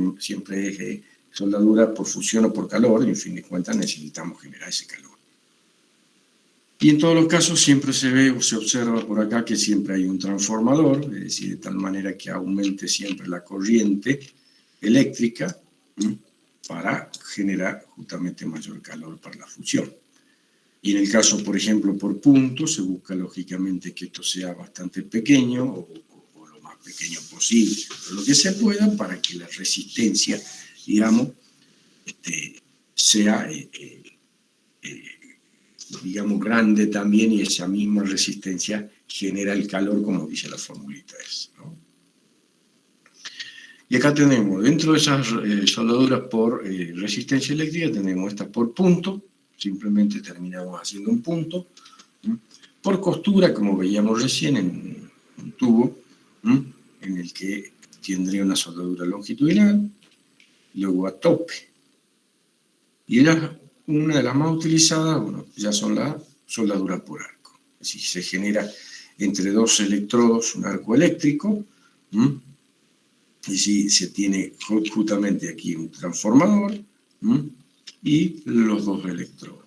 es soldadura por fusión o por calor, y en fin de cuentas necesitamos generar ese calor. Y en todos los casos siempre se ve o se observa por acá que siempre hay un transformador, es decir, de tal manera que aumente siempre la corriente eléctrica para generar justamente mayor calor para la fusión. Y en el caso, por ejemplo, por punto, se busca lógicamente que esto sea bastante pequeño o lo más pequeño posible, lo que se pueda, para que la resistencia, digamos, sea digamos, grande también, y esa misma resistencia genera el calor, como dice la formulita esa, ¿no? Y acá tenemos, dentro de esas soldaduras por resistencia eléctrica, tenemos esta por punto, simplemente terminamos haciendo un punto, por costura, como veíamos recién en un tubo, en el que tendría una soldadura longitudinal, luego a tope. Y una de las más utilizadas, bueno, ya son las soldaduras por arco. Es decir, se genera entre dos electrodos un arco eléctrico, ¿Mm? Y si se tiene justamente aquí un transformador, ¿mm?, y los dos electrodos.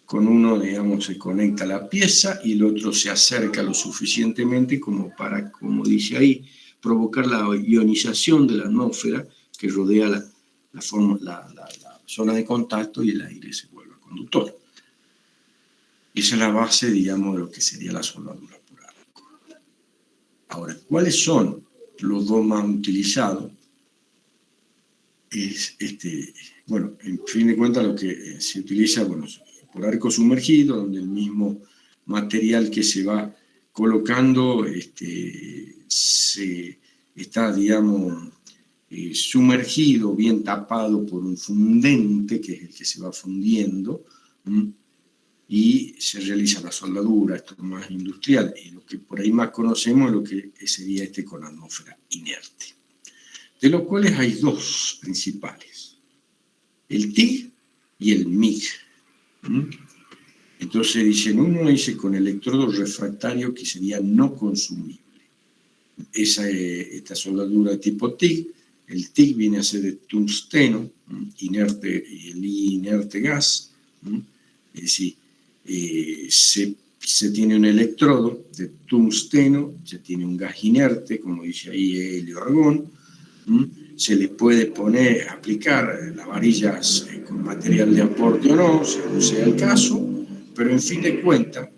Con uno, digamos, se conecta a la pieza y el otro se acerca lo suficientemente como para, como dice ahí, provocar la ionización de la atmósfera que rodea la zona de contacto, y el aire se vuelve conductor. Esa es la base, digamos, de lo que sería la soldadura por arco. Ahora, ¿cuáles son los dos más utilizados? Es bueno, en fin de cuentas, lo que se utiliza, bueno, por arco sumergido, donde el mismo material que se va colocando se está, digamos, sumergido, bien tapado por un fundente, que es el que se va fundiendo, y se realiza la soldadura. Esto es más industrial, y lo que por ahí más conocemos es lo que sería con atmósfera inerte, de los cuales hay dos principales: el TIG y el MIG. Entonces dicen, uno dice con electrodo refractario, que sería no consumible. Esta soldadura tipo TIG, el TIG viene a ser de tungsteno, inerte, y el inerte gas. Es decir, se tiene un electrodo de tungsteno, se tiene un gas inerte, como dice ahí, helio argón. Se le puede aplicar las varillas con material de aporte o no, según sea el caso, pero en fin de cuentas,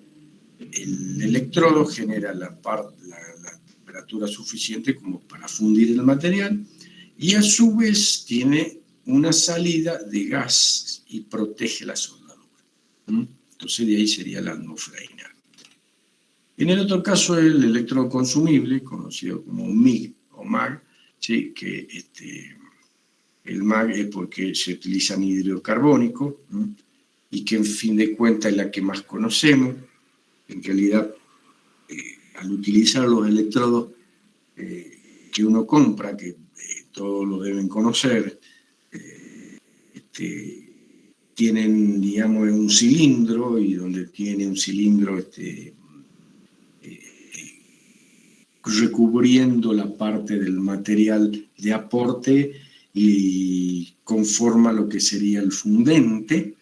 el electrodo genera la temperatura suficiente como para fundir el material, y a su vez tiene una salida de gas y protege la soldadura. Entonces de ahí sería la atmósfera inerte. En el otro caso, el electrodo consumible, conocido como MIG o MAG, ¿sí?, que el MAG es porque se utiliza anhídrido carbónico, y que en fin de cuentas es la que más conocemos. En realidad, al utilizar los electrodos que uno compra, que todos lo deben conocer, tienen, digamos, un cilindro, y donde tiene un cilindro recubriendo la parte del material de aporte, y conforma lo que sería el fundente,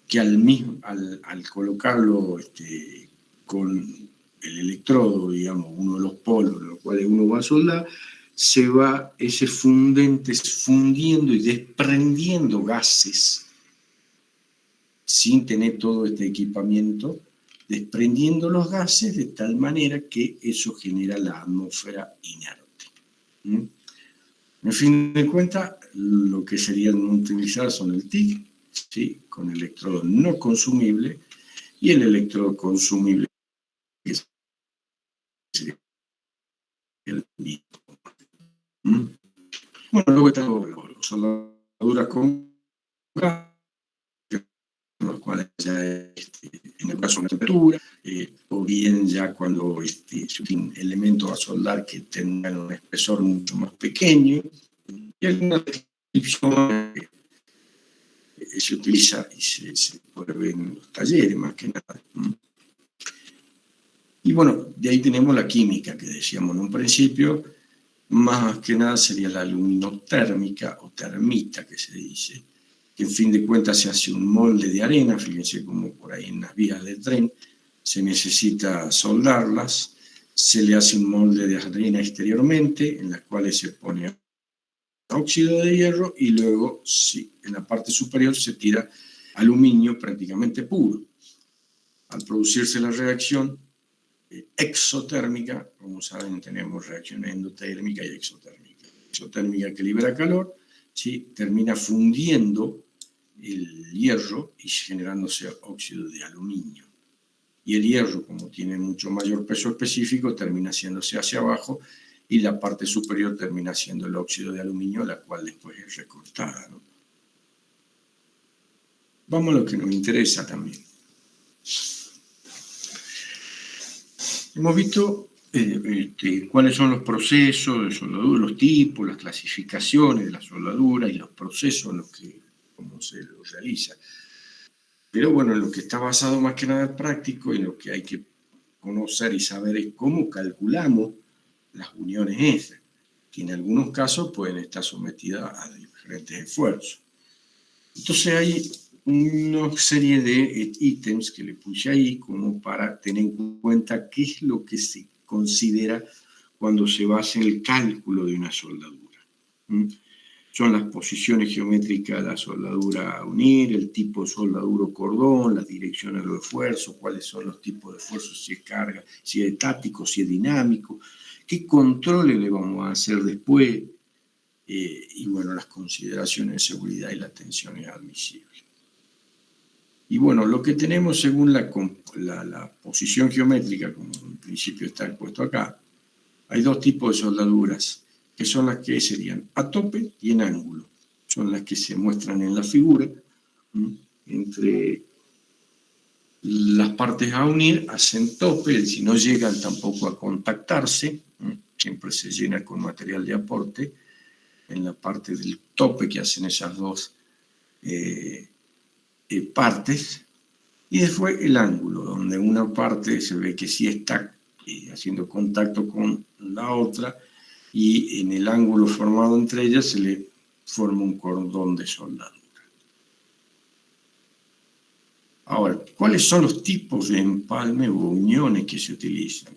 que al colocarlo con el electrodo, digamos, uno de los polos en los cuales uno va a soldar, se va ese fundente fundiendo y desprendiendo gases, sin tener todo este equipamiento, desprendiendo los gases de tal manera que eso genera la atmósfera inerte. En fin de cuentas, lo que serían utilizadas son el TIG, ¿sí?, con electrodo no consumible, y el electrodo consumible, que sería el mismo. Bueno, luego tengo las soldaduras con gas, los cuales ya en el caso de la temperatura, o bien ya cuando se utilizan elementos a soldar que tengan un espesor mucho más pequeño, y alguna descripción se utiliza y se puede ver en los talleres, más que nada. Y bueno, de ahí tenemos la química que decíamos en un principio. Más que nada sería la aluminotérmica o termita, que se dice, que en fin de cuentas se hace un molde de arena. Fíjense como por ahí en las vías del tren se necesita soldarlas, se le hace un molde de arena exteriormente, en las cuales se pone óxido de hierro, y luego sí, en la parte superior se tira aluminio prácticamente puro. Al producirse la reacción exotérmica, como saben, tenemos reacciones endotérmica y exotérmica. Exotérmica, que libera calor, ¿sí?, termina fundiendo el hierro y generándose óxido de aluminio. Y el hierro, como tiene mucho mayor peso específico, termina haciéndose hacia abajo, y la parte superior termina siendo el óxido de aluminio, la cual después es recortada, ¿no? Vamos a lo que nos interesa también. Hemos visto cuáles son los procesos de soldadura, los tipos, las clasificaciones de la soldadura y los procesos en cómo se los realiza. Pero bueno, en lo que está basado más que nada en práctico, y lo que hay que conocer y saber es cómo calculamos las uniones esas, que en algunos casos pueden estar sometidas a diferentes esfuerzos. Entonces hay una serie de ítems que le puse ahí como para tener en cuenta qué es lo que se considera cuando se va a hacer el cálculo de una soldadura. Son las posiciones geométricas de la soldadura a unir, el tipo de soldadura o cordón, las direcciones de los esfuerzos, cuáles son los tipos de esfuerzos, si es carga, si es estático, si es dinámico, qué controles le vamos a hacer después, y bueno, las consideraciones de seguridad y la tensión es admisible. Y bueno, lo que tenemos según la posición geométrica, como en principio está puesto acá, hay dos tipos de soldaduras, que son las que serían a tope y en ángulo. Son las que se muestran en la figura. Entre las partes a unir hacen tope, es decir, no llegan tampoco a contactarse, siempre se llena con material de aporte en la parte del tope que hacen esas dos partes, y después el ángulo, donde una parte se ve que sí está haciendo contacto con la otra, y en el ángulo formado entre ellas se le forma un cordón de soldadura. Ahora, ¿cuáles son los tipos de empalme o uniones que se utilizan?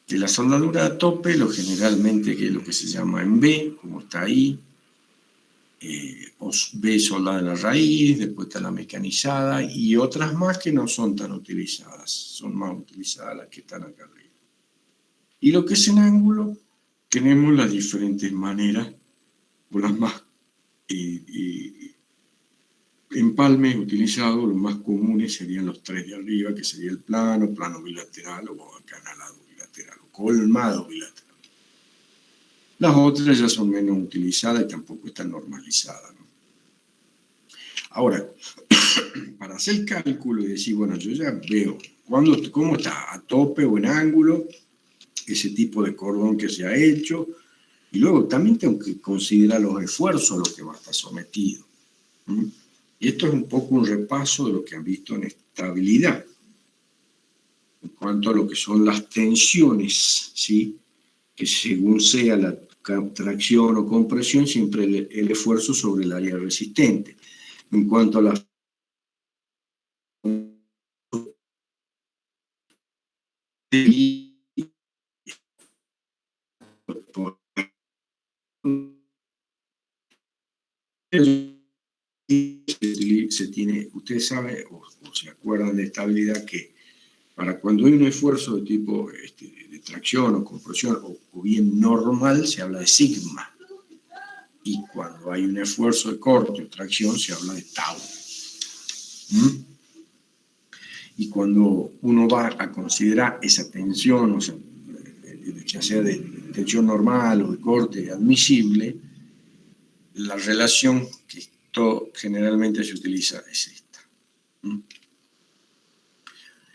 De la soldadura a tope, generalmente que es lo que se llama en B, como está ahí, B soldada en la raíz, después está la mecanizada y otras más que no son tan utilizadas, son más utilizadas las que están acá arriba. Y lo que es en ángulo, tenemos las diferentes maneras, o las más empalmes utilizados, los más comunes serían los tres de arriba, que sería el plano bilateral o acanalado bilateral, o colmado bilateral. Las otras ya son menos utilizadas y tampoco están normalizadas, ¿no? Ahora, para hacer el cálculo y decir, bueno, yo ya veo cómo está, a tope o en ángulo, ese tipo de cordón que se ha hecho, y luego también tengo que considerar los esfuerzos a los que va a estar sometido. Y esto es un poco un repaso de lo que han visto en estabilidad, en cuanto a lo que son las tensiones, ¿sí? Que según sea la tracción o compresión, siempre el esfuerzo sobre el área resistente. En cuanto a la se tiene, ustedes saben o se acuerdan de estabilidad que para cuando hay un esfuerzo de tipo de tracción o compresión o bien normal se habla de sigma, y cuando hay un esfuerzo de corte o tracción se habla de tau. Y cuando uno va a considerar esa tensión, o sea, ya sea de tensión normal o de corte admisible, la relación que generalmente se utiliza es esta.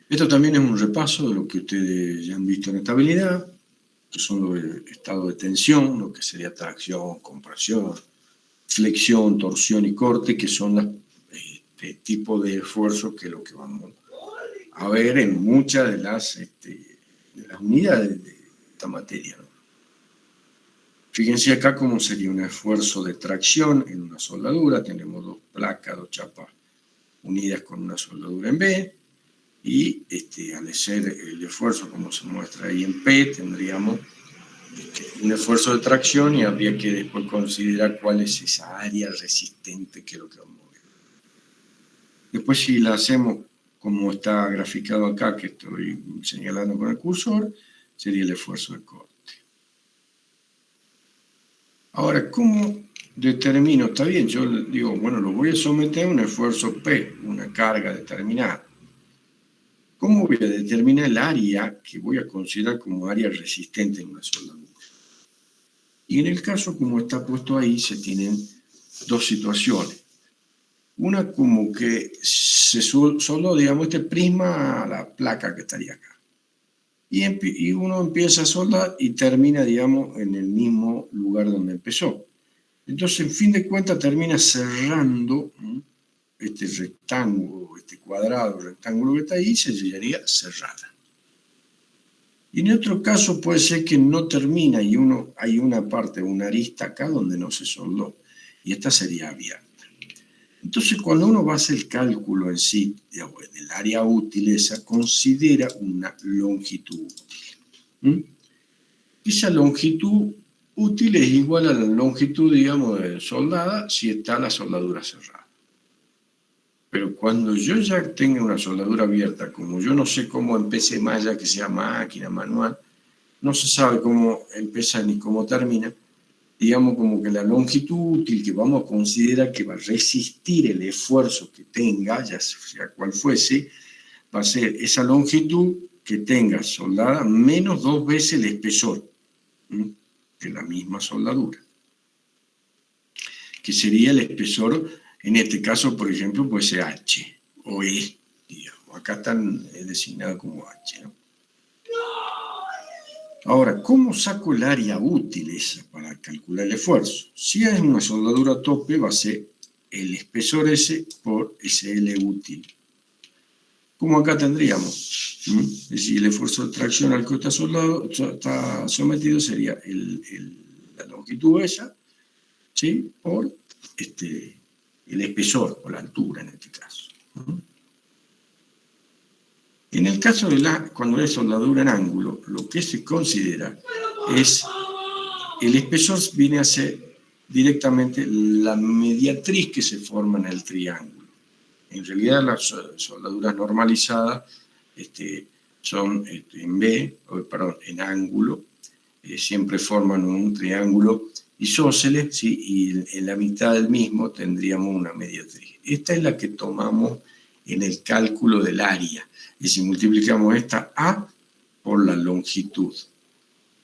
Esto también es un repaso de lo que ustedes ya han visto en estabilidad, que son los estados de tensión, lo que sería tracción, compresión, flexión, torsión y corte, que son los tipos de esfuerzo que es lo que vamos a ver en muchas de las unidades de esta materia, ¿no? Fíjense acá cómo sería un esfuerzo de tracción en una soldadura. Tenemos dos placas, dos chapas unidas con una soldadura en B, y al hacer el esfuerzo como se muestra ahí en P, tendríamos un esfuerzo de tracción y habría que después considerar cuál es esa área resistente que es lo que vamos a ver. Después, si la hacemos como está graficado acá, que estoy señalando con el cursor, sería el esfuerzo de corte. Ahora, ¿cómo determino? Está bien, yo digo, bueno, lo voy a someter a un esfuerzo P, una carga determinada. ¿Cómo voy a determinar el área que voy a considerar como área resistente en una soldadura? Y en el caso, como está puesto ahí, se tienen dos situaciones. Una como que se soldó, digamos, este prisma a la placa que estaría acá. Y uno empieza a soldar y termina, digamos, en el mismo lugar donde empezó. Entonces, en fin de cuentas, termina cerrando este rectángulo, este cuadrado rectángulo que está ahí, se llegaría cerrada. Y en otro caso puede ser que no termina y hay una parte, una arista acá donde no se soldó. Y esta sería abierta. Entonces, cuando uno va a hacer el cálculo en sí, del área útil esa, considera una longitud útil. Esa longitud útil es igual a la longitud, digamos, soldada si está la soldadura cerrada. Pero cuando yo ya tenga una soldadura abierta, como yo no sé cómo empecé malla, que sea máquina, manual, no se sabe cómo empieza ni cómo termina, digamos como que la longitud útil que vamos a considerar que va a resistir el esfuerzo que tenga, ya sea cual fuese, va a ser esa longitud que tenga soldada menos 2 veces el espesor de la misma soldadura, que sería el espesor, en este caso, por ejemplo, puede ser H o E, digamos. Acá están designados como H, ¿no? Ahora, ¿cómo saco el área útil esa para calcular el esfuerzo? Si es una soldadura a tope, va a ser el espesor S por SL útil. Como acá tendríamos, es decir, el esfuerzo de tracción al que está sometido sería la longitud esa, ¿sí? Por el espesor, o la altura en este caso. En el caso de cuando es soldadura en ángulo, lo que se considera es el espesor viene a ser directamente la mediatriz que se forma en el triángulo. En realidad las soldaduras normalizadas son en ángulo, siempre forman un triángulo isósceles, ¿sí? Y en la mitad del mismo tendríamos una mediatriz. Esta es la que tomamos en el cálculo del área. Y si multiplicamos esta A por la longitud.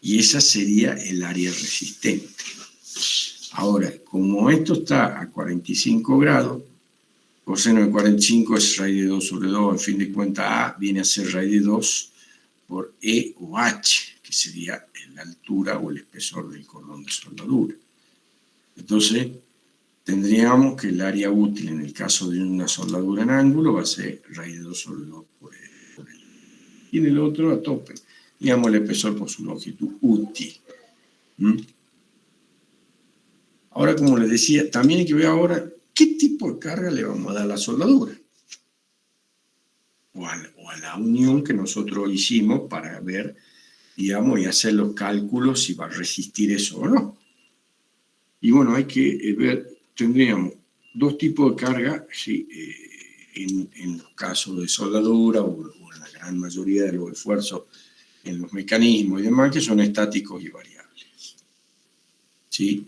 Y esa sería el área resistente. Ahora, como esto está a 45 grados, coseno de 45 es raíz de 2 sobre 2, en fin de cuentas A viene a ser raíz de 2 por E o H, que sería la altura o el espesor del cordón de soldadura. Entonces, tendríamos que el área útil en el caso de una soldadura en ángulo va a ser raíz de 2 sobre 2 por E. Y en el otro a tope, digamos el espesor por su longitud útil. Ahora, como les decía, también hay que ver ahora qué tipo de carga le vamos a dar a la soldadura. O a la unión que nosotros hicimos para ver, digamos, y hacer los cálculos si va a resistir eso o no. Y bueno, hay que ver, tendríamos 2 tipos de carga, ¿sí? En los casos de soldadura o en la gran mayoría de los esfuerzos en los mecanismos y demás, que son estáticos y variables. ¿Sí?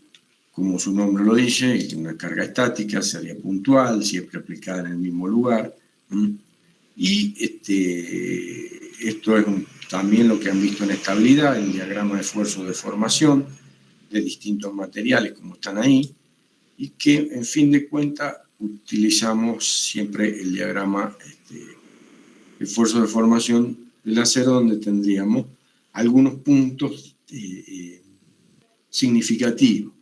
Como su nombre lo dice, una carga estática sería puntual, siempre aplicada en el mismo lugar. Y esto es también lo que han visto en estabilidad, el diagrama de esfuerzo de formación de distintos materiales como están ahí, y que en fin de cuentas utilizamos siempre el diagrama de esfuerzo de formación del acero, donde tendríamos algunos puntos significativos.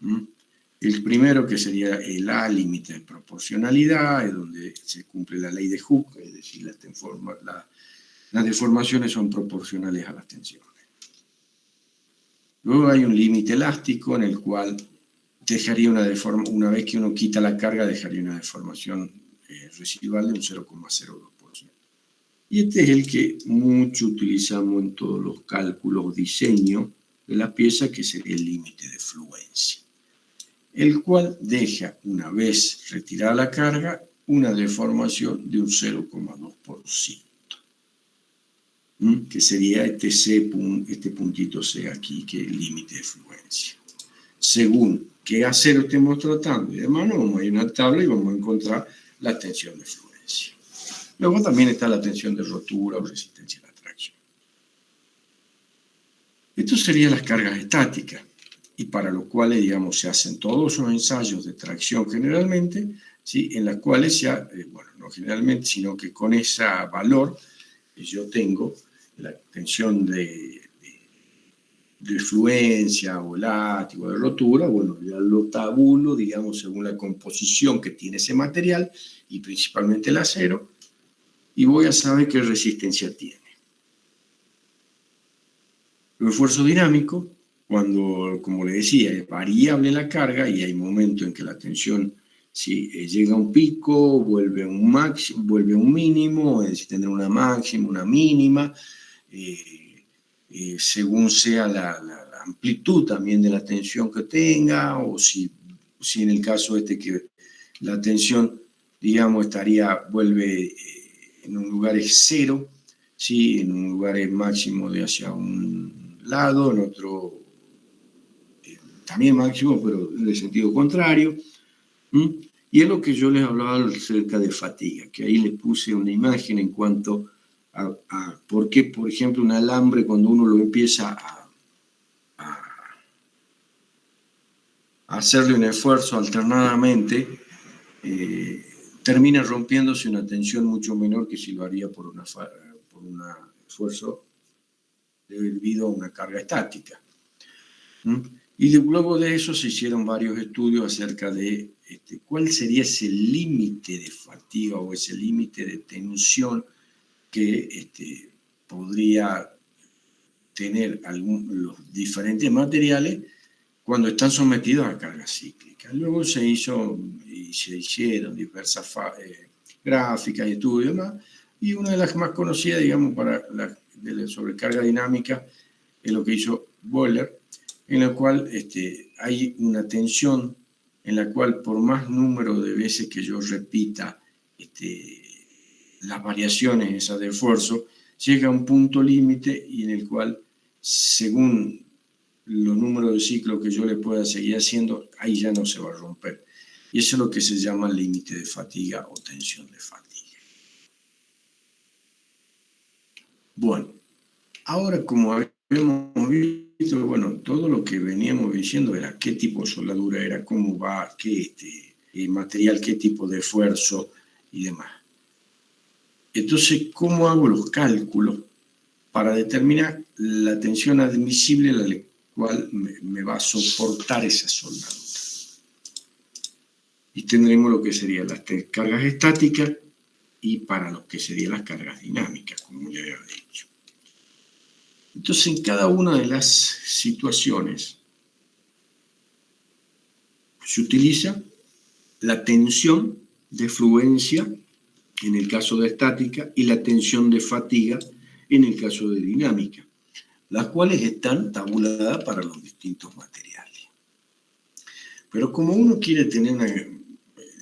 El primero, que sería el A, límite de proporcionalidad, es donde se cumple la ley de Hooke, es decir, las deformaciones son proporcionales a las tensiones. Luego hay un límite elástico en el cual dejaría una vez que uno quita la carga, dejaría una deformación residual de un 0,02%. Y este es el que mucho utilizamos en todos los cálculos, diseño de la pieza, que sería el límite de fluencia, el cual deja, una vez retirada la carga, una deformación de un 0,2%, que sería este puntito C aquí, que es el límite de fluencia. Según qué acero estemos tratando y demás, vamos a ir a una tabla y vamos a encontrar la tensión de fluencia. Luego también está la tensión de rotura o resistencia a la tracción. Esto serían las cargas estáticas, y para lo cuales, digamos, se hacen todos los ensayos de tracción generalmente, ¿sí? En las cuales bueno, no generalmente, sino que con ese valor que yo tengo, la tensión de fluencia o látigo de rotura, bueno, ya lo tabulo, digamos, según la composición que tiene ese material, y principalmente el acero, y voy a saber qué resistencia tiene. Los esfuerzos dinámicos, cuando, como le decía, es variable la carga y hay momentos en que la tensión llega a un pico, vuelve a un máximo, vuelve a un mínimo, es decir, tendrá una máxima, una mínima, según sea la amplitud también de la tensión que tenga, o si en el caso que la tensión, digamos, vuelve en un lugar es cero, ¿sí? En un lugar es máximo de hacia un lado, en otro también máximo, pero en el sentido contrario. Y es lo que yo les hablaba acerca de fatiga, que ahí les puse una imagen en cuanto a por qué, por ejemplo, un alambre cuando uno lo empieza a hacerle un esfuerzo alternadamente, termina rompiéndose una tensión mucho menor que si lo haría por un esfuerzo debido a una carga estática. Y luego de eso se hicieron varios estudios acerca de cuál sería ese límite de fatiga o ese límite de tensión que podría tener los diferentes materiales cuando están sometidos a carga cíclica. Luego se hicieron diversas gráficas y estudios más, y una de las más conocidas, digamos, de la sobrecarga dinámica es lo que hizo Bohler, en la cual hay una tensión en la cual por más número de veces que yo repita las variaciones esas de esfuerzo, llega a un punto límite y en el cual, según los números de ciclo que yo le pueda seguir haciendo, ahí ya no se va a romper. Y eso es lo que se llama límite de fatiga o tensión de fatiga. Bueno, ahora como habíamos visto, bueno, todo lo que veníamos diciendo era qué tipo de soldadura era, cómo va, qué material, qué tipo de esfuerzo y demás. Entonces, ¿cómo hago los cálculos para determinar la tensión admisible a la cual me va a soportar esa soldadura? Y tendremos lo que serían las cargas estáticas y para lo que serían las cargas dinámicas, como ya había dicho. Entonces, en cada una de las situaciones se utiliza la tensión de fluencia en el caso de estática y la tensión de fatiga en el caso de dinámica, las cuales están tabuladas para los distintos materiales. Pero como uno quiere tener una,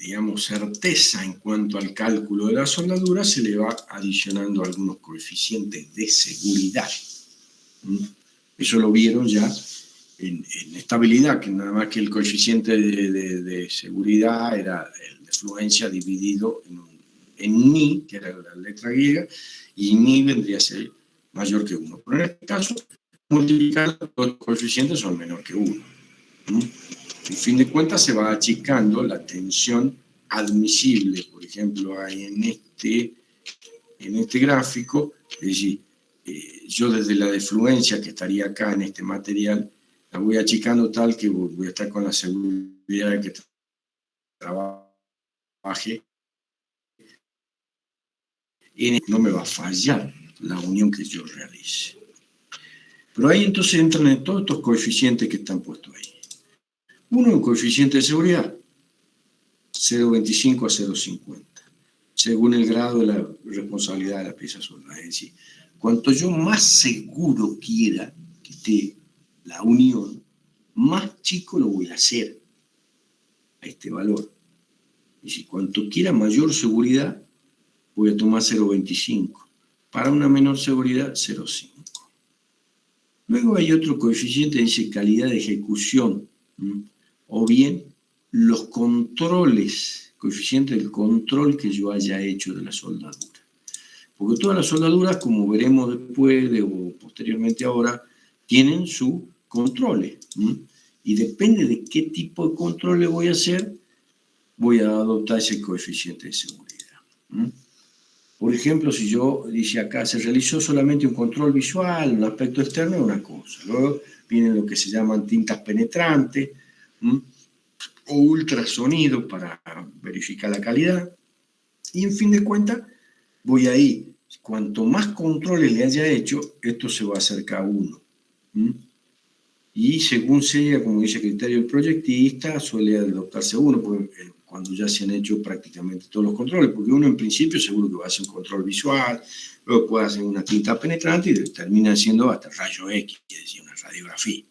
digamos, certeza en cuanto al cálculo de la soldadura, se le va adicionando algunos coeficientes de seguridad. Eso lo vieron ya en estabilidad, que nada más que el coeficiente de seguridad era el de fluencia dividido en ni, que era la letra griega, y ni vendría a ser mayor que 1. Pero en este caso, multiplicar los coeficientes son menor que 1. En fin de cuentas, se va achicando la tensión admisible. Por ejemplo, hay en este gráfico, es decir, yo desde la defluencia que estaría acá en este material, la voy achicando tal que voy a estar con la seguridad de que trabaje y no me va a fallar la unión que yo realice. Pero ahí entonces entran en todos estos coeficientes que están puestos ahí. Uno es un coeficiente de seguridad, 0,25 a 0,50, según el grado de la responsabilidad de la pieza soldada. Es decir, cuanto yo más seguro quiera que esté la unión, más chico lo voy a hacer a este valor. Es decir, cuanto quiera mayor seguridad, voy a tomar 0,25. Para una menor seguridad, 0,5. Luego hay otro coeficiente, dice calidad de ejecución, o bien los controles, coeficiente del control que yo haya hecho de la soldadura. Porque todas las soldaduras, como veremos después o posteriormente ahora, tienen sus controles. Y depende de qué tipo de control le voy a hacer, voy a adoptar ese coeficiente de seguridad. Por ejemplo, si yo dice acá, se realizó solamente un control visual, un aspecto externo, es una cosa. Luego vienen lo que se llaman tintas penetrantes o ultrasonido para verificar la calidad. Y en fin de cuentas, voy ahí. Cuanto más controles le haya hecho, esto se va a acercar a 1. ¿Mm? Y según sea, como dice el criterio del proyectista, suele adoptarse uno, porque, cuando ya se han hecho prácticamente todos los controles, porque uno en principio seguro que va a hacer un control visual, luego puede hacer una tinta penetrante y termina siendo hasta rayo X, es decir, una radiografía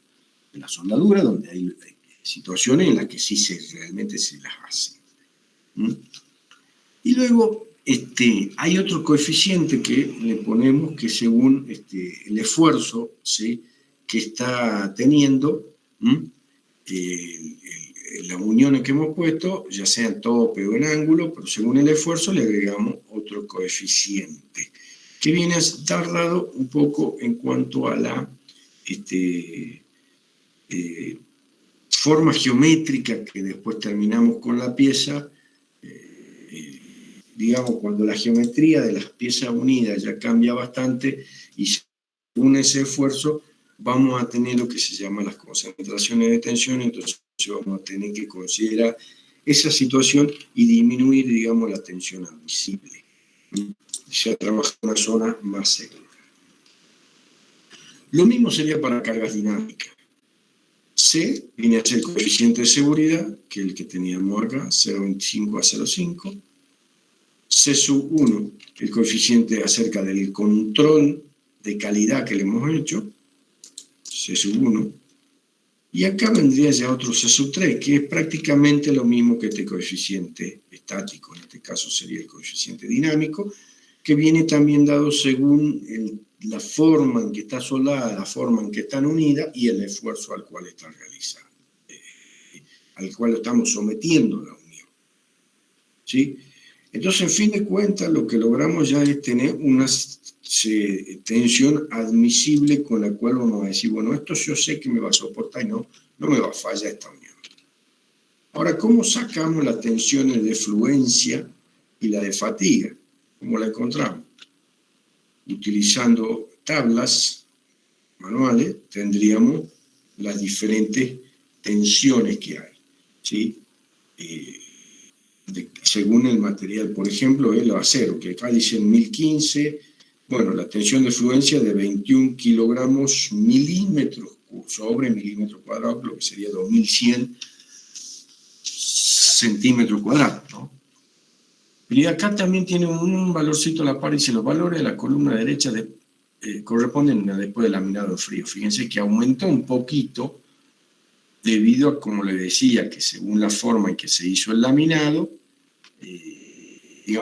de la soldadura, donde hay situaciones en las que sí realmente se las hace. ¿Mm? Y luego hay otro coeficiente que le ponemos que según el esfuerzo, ¿sí?, que está teniendo, las uniones que hemos puesto, ya sea en tope o en ángulo, pero según el esfuerzo le agregamos otro coeficiente, que viene a estar dado un poco en cuanto a la forma geométrica que después terminamos con la pieza. Digamos, cuando la geometría de las piezas unidas ya cambia bastante y según ese esfuerzo vamos a tener lo que se llama las concentraciones de tensión, entonces vamos a tener que considerar esa situación y disminuir, digamos, la tensión admisible. Ya trabaja en una zona más segura. Lo mismo sería para cargas dinámicas. C viene a ser el coeficiente de seguridad, que es el que teníamos acá, 0,25 a 0,5. C1, el coeficiente acerca del control de calidad que le hemos hecho, C1, y acá vendría ya otro C3, que es prácticamente lo mismo que este coeficiente estático, en este caso sería el coeficiente dinámico, que viene también dado según la forma en que está soldada, la forma en que están unidas y el esfuerzo al cual está realizando, al cual estamos sometiendo la unión. ¿Sí? Entonces, en fin de cuentas, lo que logramos ya es tener una tensión admisible con la cual vamos a decir, bueno, esto yo sé que me va a soportar y no me va a fallar esta unión. Ahora, ¿cómo sacamos las tensiones de fluencia y la de fatiga? ¿Cómo la encontramos? Utilizando tablas manuales, tendríamos las diferentes tensiones que hay, ¿sí? Según el material, por ejemplo, el acero, que acá dicen 1015, bueno, la tensión de fluencia de 21 kilogramos milímetros sobre milímetro cuadrado, lo que sería 2100 centímetros cuadrados, ¿no? Y acá también tiene un valorcito a la par, dice los valores de la columna derecha corresponden a después del laminado frío. Fíjense que aumentó un poquito debido a, como le decía, que según la forma en que se hizo el laminado,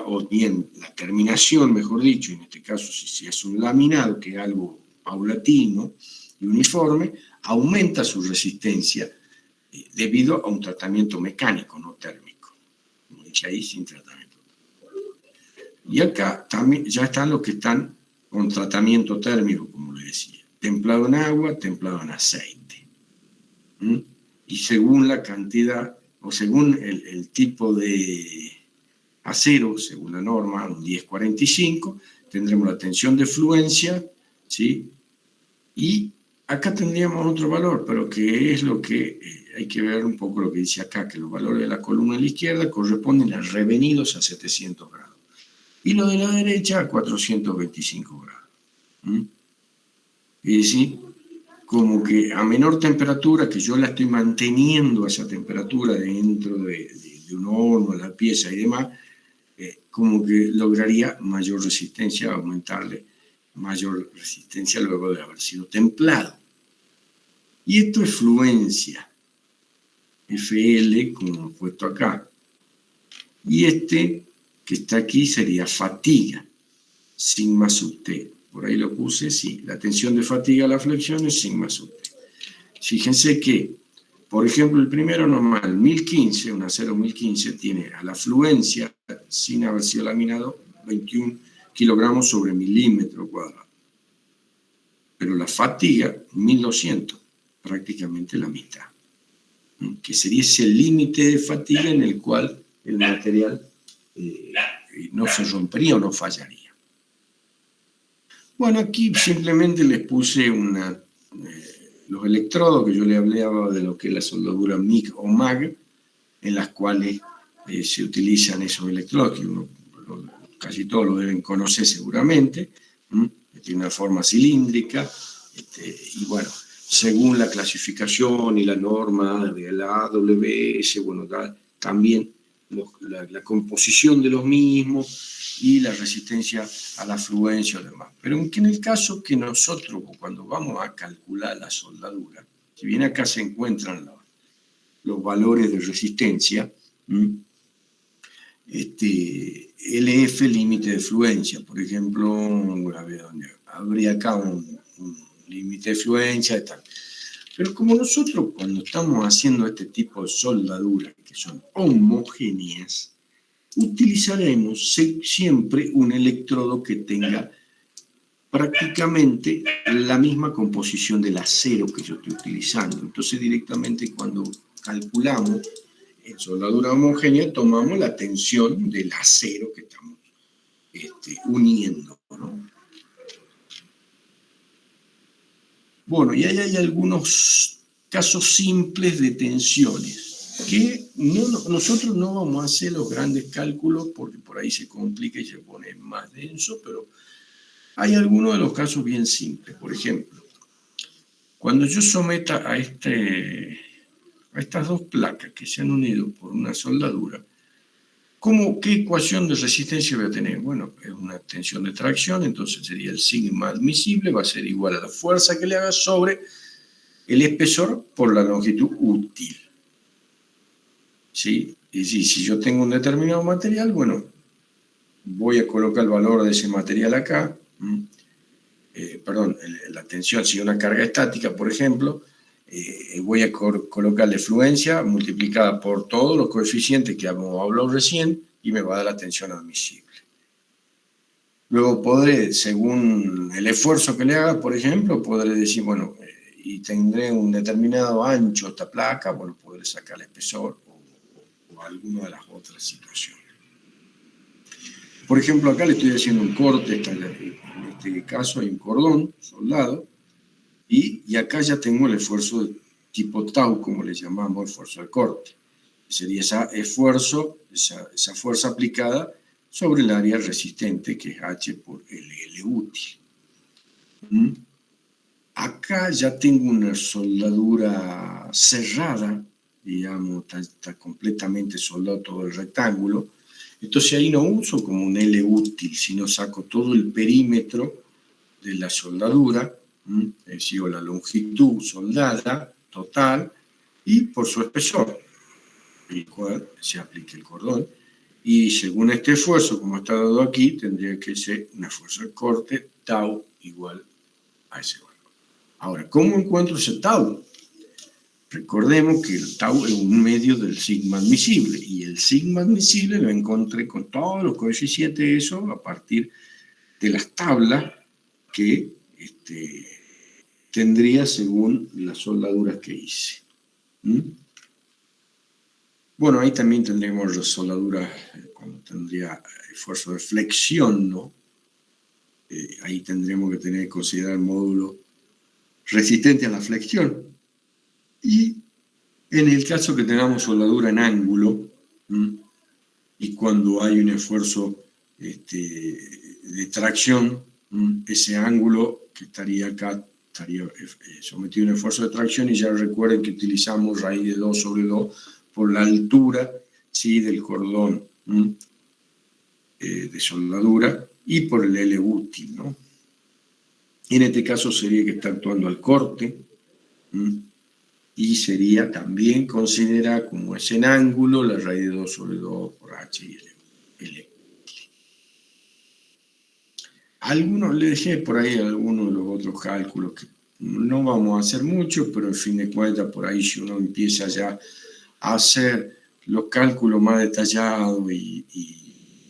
o bien la terminación, mejor dicho, en este caso si es un laminado, que es algo paulatino y uniforme, aumenta su resistencia debido a un tratamiento mecánico, no térmico. Como dice ahí, sin tratamiento. Y acá también ya están los que están con tratamiento térmico, como le decía, templado en agua, templado en aceite. Y según la cantidad, o según el tipo de acero, según la norma, un 1045, tendremos la tensión de fluencia, ¿sí? Y acá tendríamos otro valor, pero que es lo que hay que ver un poco lo que dice acá, que los valores de la columna de la izquierda corresponden a revenidos a 700 grados. Y lo de la derecha a 425 grados. Es decir, como que a menor temperatura, que yo la estoy manteniendo a esa temperatura dentro de un horno, la pieza y demás, como que lograría mayor resistencia, aumentarle mayor resistencia luego de haber sido templado. Y esto es fluencia, FL, como puesto acá. Y que está aquí sería fatiga, sigma sub T. Por ahí lo puse, sí. La tensión de fatiga a la flexión es sigma sub T. Fíjense que, por ejemplo, el primero normal, 1015, un acero 1015, tiene a la fluencia, sin haber sido laminado, 21 kilogramos sobre milímetro cuadrado. Pero la fatiga, 1200, prácticamente la mitad. Que sería ese límite de fatiga en el cual el material no se rompería o no fallaría. Bueno, aquí simplemente les puse los electrodos que yo le hablaba de lo que es la soldadura MIG o MAG, en las cuales se utilizan esos electrodos, que casi todos lo deben conocer seguramente. Tiene una forma cilíndrica, y bueno, según la clasificación y la norma de la AWS, bueno, también la composición de los mismos y la resistencia a la fluencia o demás. Pero en el caso que nosotros, cuando vamos a calcular la soldadura, si bien acá se encuentran los valores de resistencia, LF, límite de fluencia, por ejemplo, a ver, habría acá un límite de fluencia y tal. Pero como nosotros cuando estamos haciendo este tipo de soldaduras, que son homogéneas, utilizaremos siempre un electrodo que tenga prácticamente la misma composición del acero que yo estoy utilizando. Entonces directamente cuando calculamos en soldadura homogénea tomamos la tensión del acero que estamos uniendo, ¿no? Bueno, y ahí hay algunos casos simples de tensiones que nosotros no vamos a hacer los grandes cálculos porque por ahí se complica y se pone más denso, pero hay algunos de los casos bien simples. Por ejemplo, cuando yo someta a estas dos placas que se han unido por una soldadura, ¿qué ecuación de resistencia voy a tener? Bueno, es una tensión de tracción, entonces sería el sigma admisible, va a ser igual a la fuerza que le haga sobre el espesor por la longitud útil. ¿Sí? Es decir, si yo tengo un determinado material, bueno, voy a colocar el valor de ese material acá, la tensión, si una carga estática, por ejemplo, voy a colocarle fluencia multiplicada por todos los coeficientes que hemos hablado recién y me va a dar la tensión admisible. Luego podré, según el esfuerzo que le haga, por ejemplo, podré decir, bueno, y tendré un determinado ancho esta placa, bueno, podré sacar el espesor o alguna de las otras situaciones. Por ejemplo, acá le estoy haciendo un corte, en este caso hay un cordón soldado, y acá ya tengo el esfuerzo de tipo tau, como le llamamos, esfuerzo de corte. Sería esa fuerza aplicada sobre el área resistente, que es H por LL útil. Acá ya tengo una soldadura cerrada, digamos, está completamente soldado todo el rectángulo. Entonces ahí no uso como un L útil, sino saco todo el perímetro de la soldadura, es decir, la longitud soldada total, y por su espesor, el cual se aplica el cordón. Y según este esfuerzo, como está dado aquí, tendría que ser una fuerza de corte, tau, igual a ese valor. Ahora, ¿cómo encuentro ese tau? Recordemos que el tau es un medio del sigma admisible, y el sigma admisible lo encontré con todos los coeficientes de eso a partir de las tablas que tendría según las soldaduras que hice. Bueno, ahí también tendremos las soldaduras cuando tendría esfuerzo de flexión, ¿no? Ahí tendremos que tener que considerar el módulo resistente a la flexión. Y en el caso que tengamos soldadura en ángulo, y cuando hay un esfuerzo de tracción, ese ángulo que estaría acá estaría sometido a un esfuerzo de tracción, y ya recuerden que utilizamos raíz de 2 sobre 2 por la altura, ¿sí?, del cordón de soldadura y por el L útil, ¿no? Y en este caso sería que está actuando al corte, y sería también considerar como es en ángulo la raíz de 2 sobre 2 por H y L. Algunos, le dejé por ahí algunos de los otros cálculos que no vamos a hacer mucho, pero en fin de cuentas, por ahí si uno empieza ya a hacer los cálculos más detallados y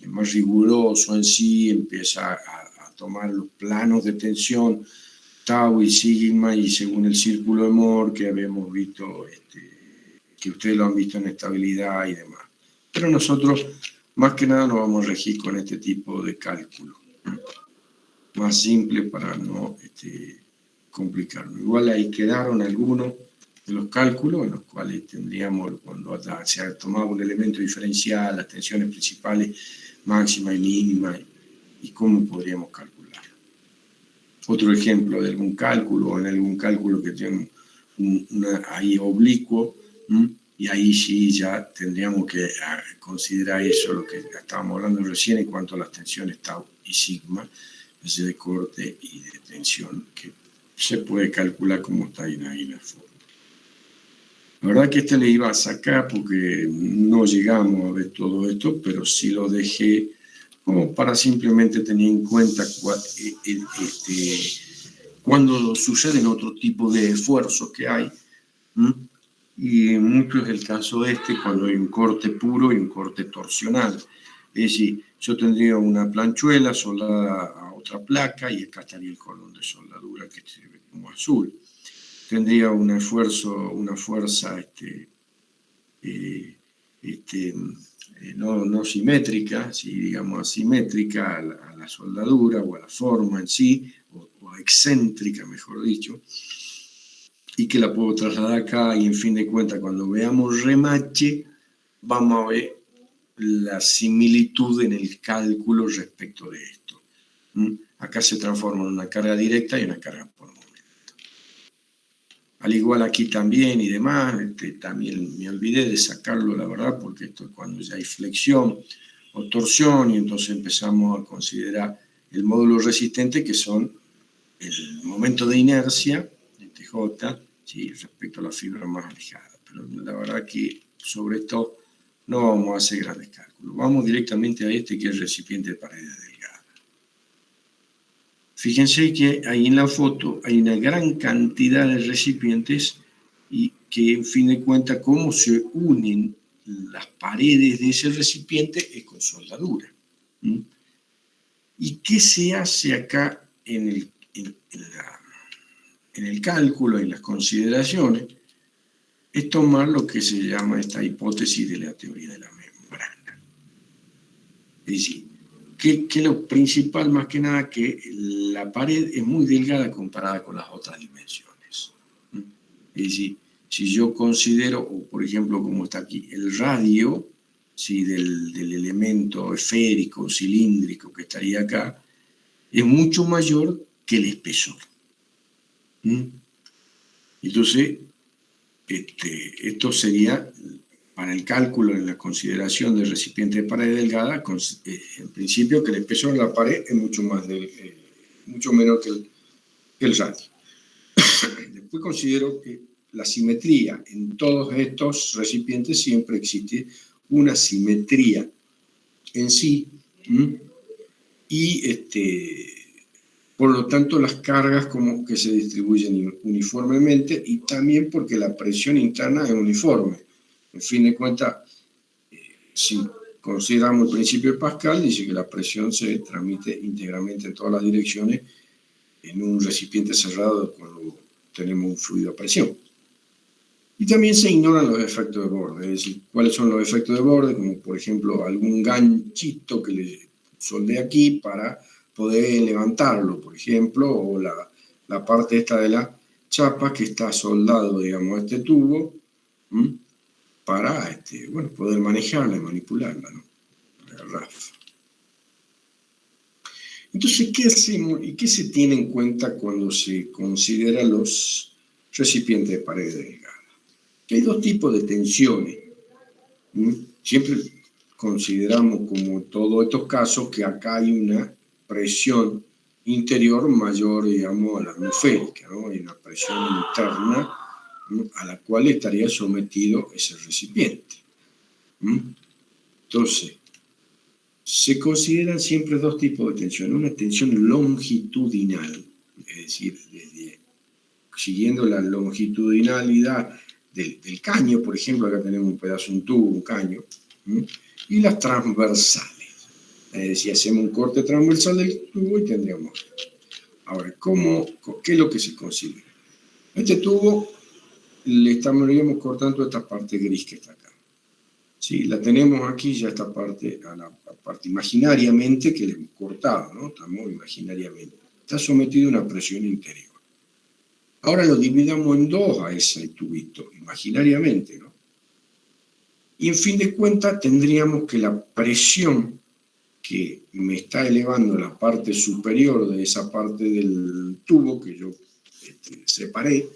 más riguroso en sí, empieza a tomar los planos de tensión, tau y sigma, y según el círculo de Moore que habíamos visto, que ustedes lo han visto en estabilidad y demás. Pero nosotros, más que nada, nos vamos a regir con este tipo de cálculo, más simple para no complicarnos. Igual ahí quedaron algunos de los cálculos en los cuales tendríamos, cuando se ha tomado un elemento diferencial, las tensiones principales máxima y mínima, y cómo podríamos calcular. Otro ejemplo de algún cálculo, en algún cálculo que tiene ahí oblicuo, y ahí sí ya tendríamos que considerar eso, lo que estábamos hablando recién en cuanto a las tensiones tau y sigma, de corte y de tensión, que se puede calcular como está ahí en la forma. La verdad que le iba a sacar porque no llegamos a ver todo esto, pero sí lo dejé como para simplemente tener en cuenta cuando suceden otro tipo de esfuerzos que hay. Y mucho es el caso cuando hay un corte puro y un corte torsional. Es decir, yo tendría una planchuela soldada a otra placa y acá estaría el cordón de soldadura que se ve como azul. Tendría una fuerza no simétrica, si digamos asimétrica a la soldadura o a la forma en sí, o excéntrica, mejor dicho, y que la puedo trasladar acá y en fin de cuentas cuando veamos remache vamos a ver la similitud en el cálculo respecto de esto. Acá se transforma en una carga directa y una carga por momento. Al igual aquí también y demás, también me olvidé de sacarlo, la verdad, porque esto es cuando ya hay flexión o torsión y entonces empezamos a considerar el módulo resistente, que son el momento de inercia, de TJ, ¿sí? Respecto a la fibra más alejada. Pero la verdad que sobre esto no vamos a hacer grandes cálculos. Vamos directamente a que es el recipiente de paredes delgadas. Fíjense que ahí en la foto hay una gran cantidad de recipientes y que, en fin de cuentas, cómo se unen las paredes de ese recipiente es con soldadura. ¿Y qué se hace acá en el cálculo, en las consideraciones? Es tomar lo que se llama esta hipótesis de la teoría de la membrana. Es decir, que lo principal más que nada que la pared es muy delgada comparada con las otras dimensiones. Es decir, si yo considero, o por ejemplo como está aquí, el radio, ¿sí? del elemento esférico, cilíndrico que estaría acá, es mucho mayor que el espesor. Entonces, esto sería para el cálculo en la consideración del recipiente de pared delgada, en principio que el espesor de la pared es mucho menor que el radio. Después considero que la simetría en todos estos recipientes siempre existe una simetría en sí, y por lo tanto las cargas como que se distribuyen uniformemente y también porque la presión interna es uniforme. En fin de cuentas, si consideramos el principio de Pascal, dice que la presión se transmite íntegramente en todas las direcciones en un recipiente cerrado cuando tenemos un fluido a presión. Y también se ignoran los efectos de borde, es decir, cuáles son los efectos de borde, como por ejemplo algún ganchito que le soldé aquí para poder levantarlo, por ejemplo, o la parte esta de la chapa que está soldado, digamos, a este tubo, para poder manejarla y manipularla, ¿no? La RAF. Entonces, ¿qué hacemos y qué se tiene en cuenta cuando se considera los recipientes de pared delgada? Que hay dos tipos de tensiones. Siempre consideramos, como en todos estos casos, que acá hay una presión interior mayor, digamos, a la atmosférica, ¿no? Hay una presión interna, ¿no? A la cual estaría sometido ese recipiente. Entonces, se consideran siempre dos tipos de tensión. Una tensión longitudinal, es decir, siguiendo la longitudinalidad del caño, por ejemplo, acá tenemos un pedazo, un tubo, un caño, y las transversales. Es decir, hacemos un corte transversal del tubo y tendríamos. Ahora, ¿qué es lo que se considera? Este tubo le estaríamos cortando esta parte gris que está acá. ¿Sí? La tenemos aquí ya esta parte, a la parte imaginariamente que le hemos cortado, ¿no? Estamos imaginariamente. Está sometido a una presión interior. Ahora lo dividamos en dos a ese tubito, imaginariamente, ¿no? Y en fin de cuentas tendríamos que la presión que me está elevando la parte superior de esa parte del tubo que yo separé,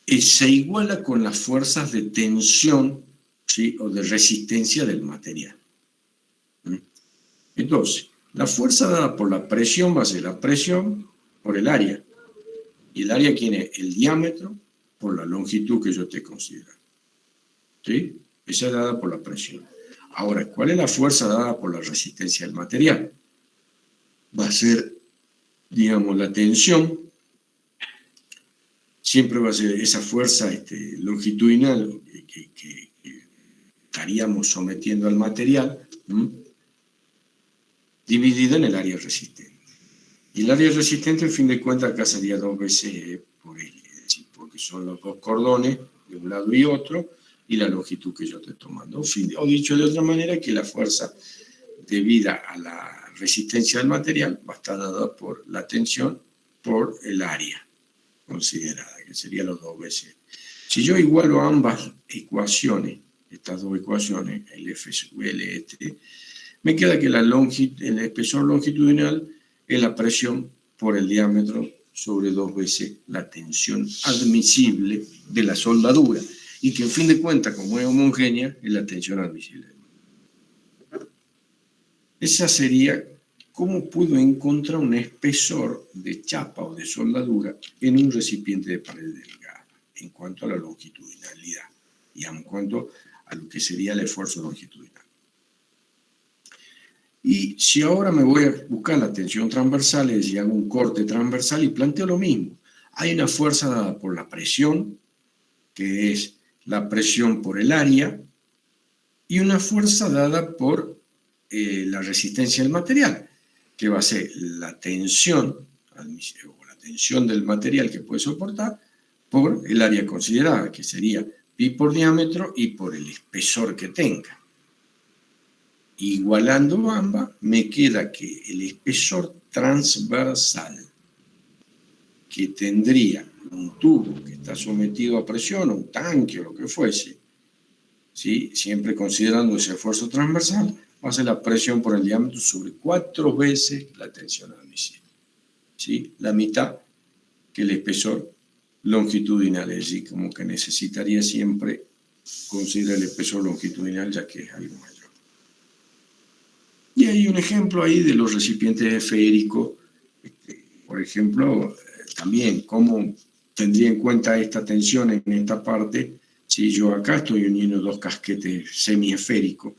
se iguala con las fuerzas de tensión, ¿sí?, o de resistencia del material. Entonces, la fuerza dada por la presión va a ser la presión por el área. Y el área tiene el diámetro por la longitud que yo te considero. ¿Sí? Esa es dada por la presión. Ahora, ¿cuál es la fuerza dada por la resistencia del material? Va a ser, digamos, la tensión. Siempre va a ser esa fuerza longitudinal que estaríamos sometiendo al material, dividida en el área resistente. Y el área resistente, en fin de cuentas, acá sería 2 veces E por L, es decir, porque son los dos cordones de un lado y otro, y la longitud que yo estoy tomando. O dicho de otra manera, que la fuerza debida a la resistencia del material va a estar dada por la tensión por el área considerada, que sería los 2 veces. Si yo igualo ambas ecuaciones, estas dos ecuaciones, el F sub L, me queda que el espesor longitudinal es la presión por el diámetro sobre 2 veces la tensión admisible de la soldadura, y que en fin de cuentas, como es homogénea, es la tensión admisible. Esa sería cómo puedo encontrar un espesor de chapa o de soldadura en un recipiente de pared delgada, en cuanto a la longitudinalidad y en cuanto a lo que sería el esfuerzo longitudinal. Y si ahora me voy a buscar la tensión transversal, es decir, hago un corte transversal y planteo lo mismo. Hay una fuerza dada por la presión, que es la presión por el área, y una fuerza dada por la resistencia del material, que va a ser la tensión, o la tensión del material que puede soportar, por el área considerada, que sería pi por diámetro y por el espesor que tenga. Igualando ambas, me queda que el espesor transversal, que tendría un tubo que está sometido a presión, o un tanque o lo que fuese, ¿sí?, siempre considerando ese esfuerzo transversal, va a ser la presión por el diámetro sobre 4 veces la tensión admisible, ¿sí?, la mitad que el espesor longitudinal, es decir, como que necesitaría siempre considerar el espesor longitudinal, ya que es algo mayor. Y hay un ejemplo ahí de los recipientes esféricos, por ejemplo, también cómo tendría en cuenta esta tensión en esta parte. Si yo acá estoy uniendo 2 casquetes semiesféricos,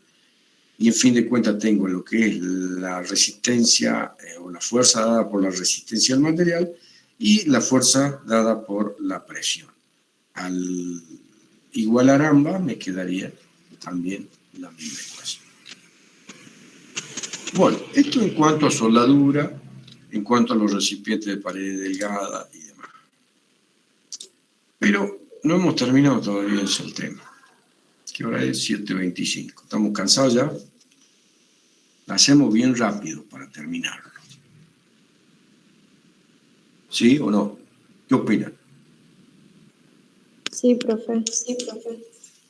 y en fin de cuentas tengo lo que es la resistencia o la fuerza dada por la resistencia del material y la fuerza dada por la presión. Al igualar ambas me quedaría también la misma ecuación. Bueno, esto en cuanto a soldadura, en cuanto a los recipientes de pared delgada y demás. Pero no hemos terminado todavía el tema, que ahora es 7:25. ¿Estamos cansados ya? La hacemos bien rápido para terminarlo. ¿Sí o no? ¿Qué opinan? Sí, profe. Sí, profe.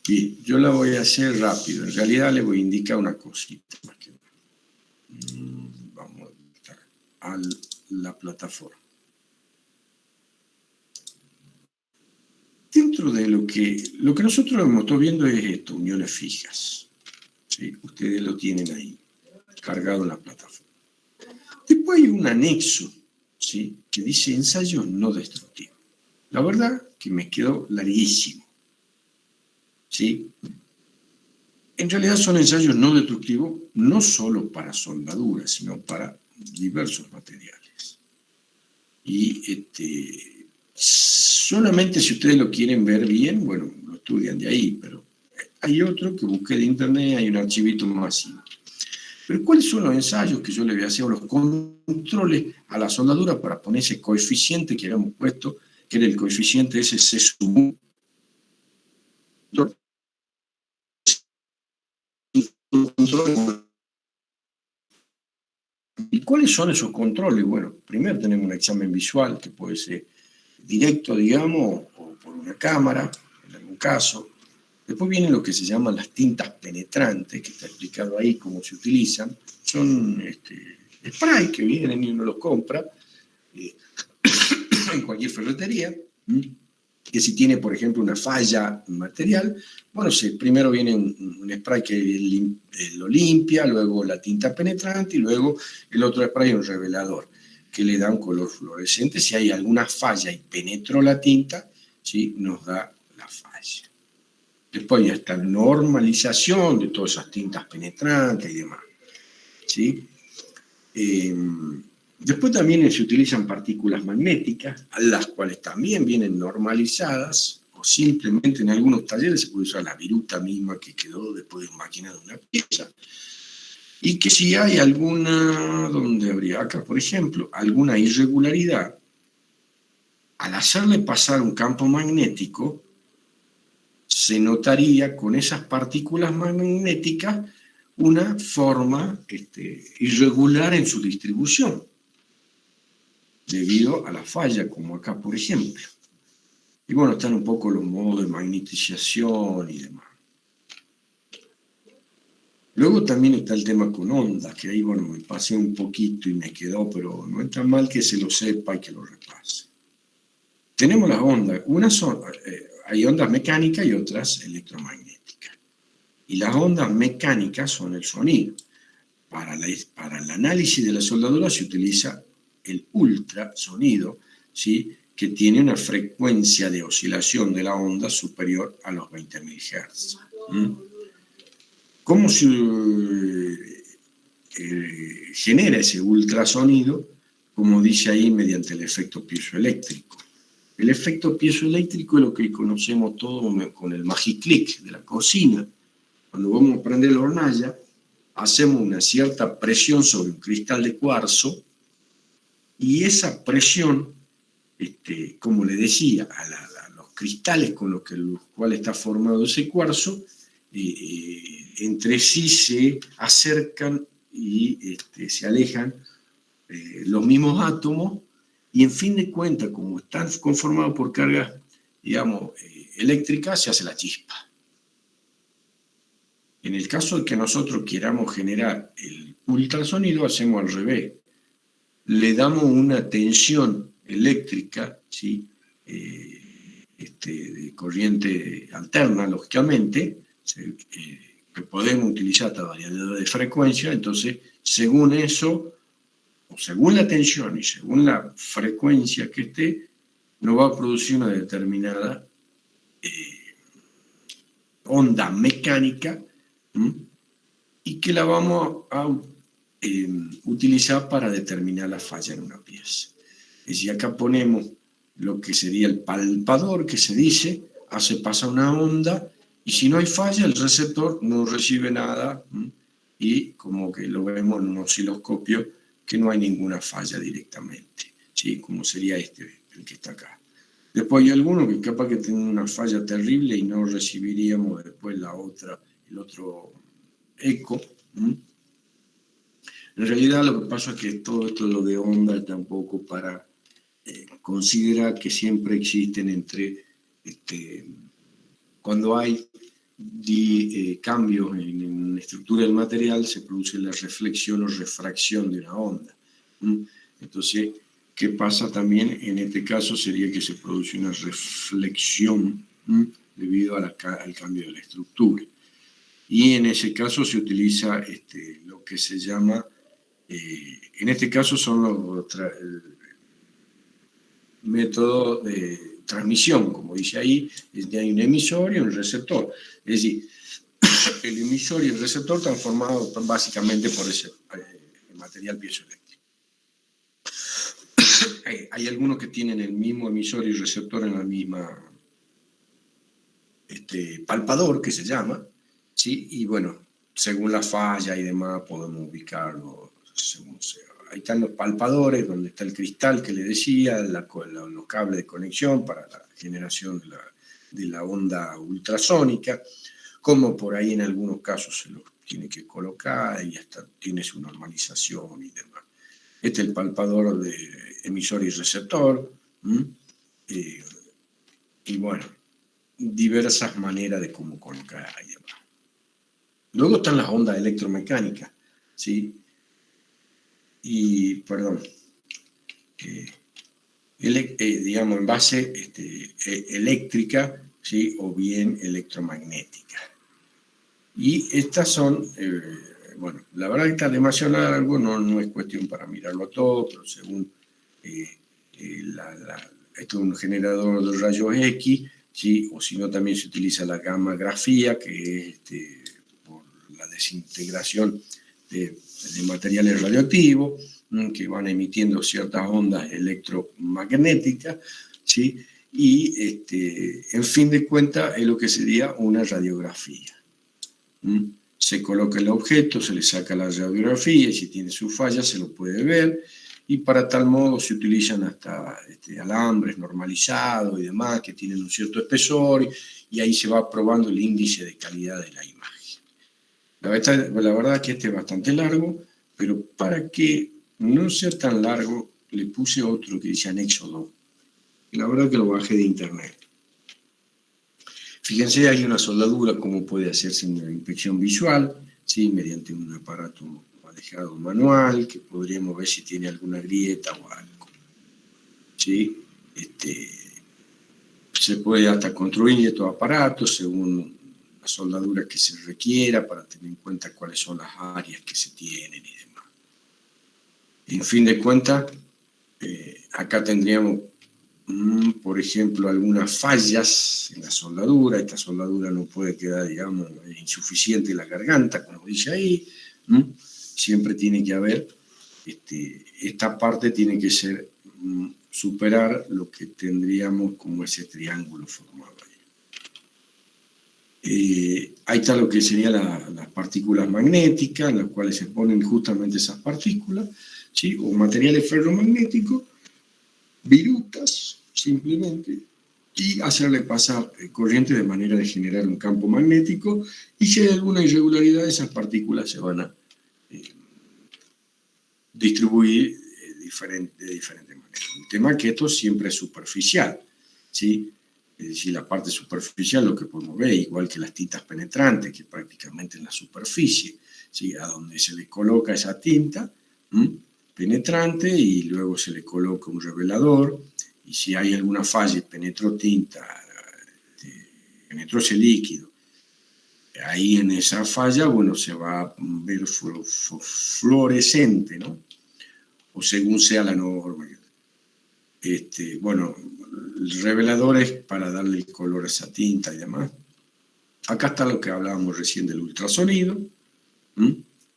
Bien, yo la voy a hacer rápido. En realidad le voy a indicar una cosita más que vamos a la plataforma. Dentro de lo que nosotros hemos estado viendo es esto, uniones fijas. ¿Sí? Ustedes lo tienen ahí, cargado en la plataforma. Después hay un anexo, ¿sí?, que dice ensayos no destructivos. La verdad que me quedó larguísimo, ¿sí? En realidad son ensayos no destructivos, no solo para soldaduras, sino para diversos materiales. Y solamente si ustedes lo quieren ver bien, bueno, lo estudian de ahí, pero hay otro que busqué de internet, hay un archivito más simple. Pero ¿cuáles son los ensayos que yo le voy a hacer, o los controles a la soldadura para poner ese coeficiente que habíamos puesto, que era el coeficiente ese C sub 1? ¿Y cuáles son esos controles? Bueno, primero tenemos un examen visual que puede ser directo, digamos, o por una cámara, en algún caso. Después vienen lo que se llaman las tintas penetrantes, que está explicado ahí cómo se utilizan. Son spray que vienen y uno los compra en cualquier ferretería, que si tiene, por ejemplo, una falla material, bueno, primero viene un spray que lo limpia, luego la tinta penetrante y luego el otro spray, un revelador, que le da un color fluorescente. Si hay alguna falla y penetró la tinta, ¿sí?, nos da la falla. Después ya está la normalización de todas esas tintas penetrantes y demás, ¿sí? Después también se utilizan partículas magnéticas, las cuales también vienen normalizadas, o simplemente en algunos talleres se puede usar la viruta misma que quedó después de maquinado una pieza. Y que si hay alguna, donde habría acá, por ejemplo, alguna irregularidad, al hacerle pasar un campo magnético, se notaría con esas partículas magnéticas una forma irregular en su distribución, debido a la falla, como acá, por ejemplo. Y bueno, están un poco los modos de magnetización y demás. Luego también está el tema con ondas, que ahí, bueno, me pasé un poquito y me quedó, pero no es tan mal que se lo sepa y que lo repase. Tenemos las ondas, hay ondas mecánicas y otras electromagnéticas. Y las ondas mecánicas son el sonido. Para el análisis de la soldadura se utiliza el ultrasonido, ¿sí?, que tiene una frecuencia de oscilación de la onda superior a los 20.000 Hz. ¿Cómo se genera ese ultrasonido? Como dice ahí, mediante el efecto piezoeléctrico. El efecto piezoeléctrico es lo que conocemos todos con el magiclick de la cocina. Cuando vamos a prender la hornalla, hacemos una cierta presión sobre un cristal de cuarzo y esa presión, como le decía, a los cristales con los cuales está formado ese cuarzo, entre sí se acercan y se alejan los mismos átomos, y en fin de cuentas, como están conformados por cargas, digamos, eléctricas, se hace la chispa. En el caso de que nosotros queramos generar el ultrasonido, hacemos al revés. Le damos una tensión eléctrica, ¿sí?, de corriente alterna, lógicamente, que podemos utilizar esta variabilidad de frecuencia. Entonces, según eso, o según la tensión y según la frecuencia que esté, nos va a producir una determinada onda mecánica, y que la vamos a utilizar para determinar la falla en una pieza. Es decir, acá ponemos lo que sería el palpador, que se dice, pasa una onda, y si no hay falla, el receptor no recibe nada, y como que lo vemos en un osciloscopio, que no hay ninguna falla directamente, ¿sí?, como sería el que está acá. Después hay algunos que capaz que tienen una falla terrible y no recibiríamos después el otro eco. En realidad lo que pasa es que todo esto lo de onda tampoco para considerar que siempre existen cuando hay cambios en la estructura del material, se produce la reflexión o refracción de una onda. Entonces, ¿qué pasa también en este caso? Sería que se produce una reflexión debido al cambio de la estructura. Y en ese caso se utiliza lo que se llama, en este caso son los métodos de transmisión, como dice ahí, hay un emisor y un receptor. Es decir, el emisor y el receptor están formados básicamente por ese material piezoeléctrico. Hay algunos que tienen el mismo emisor y receptor en la misma palpador, que se llama, ¿sí? Y bueno, según la falla y demás podemos ubicarlo según sea. Ahí están los palpadores, donde está el cristal que le decía, los cables de conexión para la generación de la onda ultrasónica, como por ahí en algunos casos se los tiene que colocar y hasta tiene su normalización y demás. Este es el palpador de emisor y receptor. Y bueno, diversas maneras de cómo colocar ahí abajo. Luego están las ondas electromecánicas, ¿sí? Y, perdón, digamos, en base eléctrica, ¿sí? O bien electromagnética. Y estas son, bueno, la verdad que está demasiado largo, no es cuestión para mirarlo todo, pero según esto es un generador de rayos X, ¿sí? O si no también se utiliza la gammagrafía, que es por la desintegración de materiales radioactivos, que van emitiendo ciertas ondas electromagnéticas, ¿sí? Y en fin de cuentas es lo que sería una radiografía. Se coloca el objeto, se le saca la radiografía y si tiene su falla se lo puede ver, y para tal modo se utilizan hasta alambres normalizados y demás que tienen un cierto espesor, y ahí se va probando el índice de calidad de la imagen. La verdad es que es bastante largo, pero para que no sea tan largo le puse otro que dice anexo 2. La verdad que lo bajé de internet. Fíjense, hay una soldadura, cómo puede hacerse una inspección visual, ¿sí? Mediante un aparato manejado manual, que podríamos ver si tiene alguna grieta o algo, ¿sí? Se puede hasta construir estos aparatos según la soldadura que se requiera para tener en cuenta cuáles son las áreas que se tienen y demás. En fin de cuentas, acá tendríamos, por ejemplo, algunas fallas en la soldadura. Esta soldadura no puede quedar, digamos, insuficiente en la garganta, como dice ahí. Siempre tiene que haber, esta parte tiene que ser, superar lo que tendríamos como ese triángulo formado ahí. Ahí está lo que serían las partículas magnéticas, en las cuales se ponen justamente esas partículas, ¿sí? O materiales ferromagnéticos, virutas, simplemente, y hacerle pasar corriente de manera de generar un campo magnético, y si hay alguna irregularidad, esas partículas se van a distribuir de diferente manera. El tema es que esto siempre es superficial, ¿sí? Es decir, la parte superficial, lo que podemos ver, igual que las tintas penetrantes, que prácticamente en la superficie, ¿sí? A donde se le coloca esa tinta penetrante y luego se le coloca un revelador, y si hay alguna falla y penetró tinta, penetró ese líquido, ahí en esa falla, bueno, se va a ver fluorescente, ¿no? O según sea la norma. Bueno, el revelador es para darle el color a esa tinta y demás. Acá está lo que hablábamos recién del ultrasonido,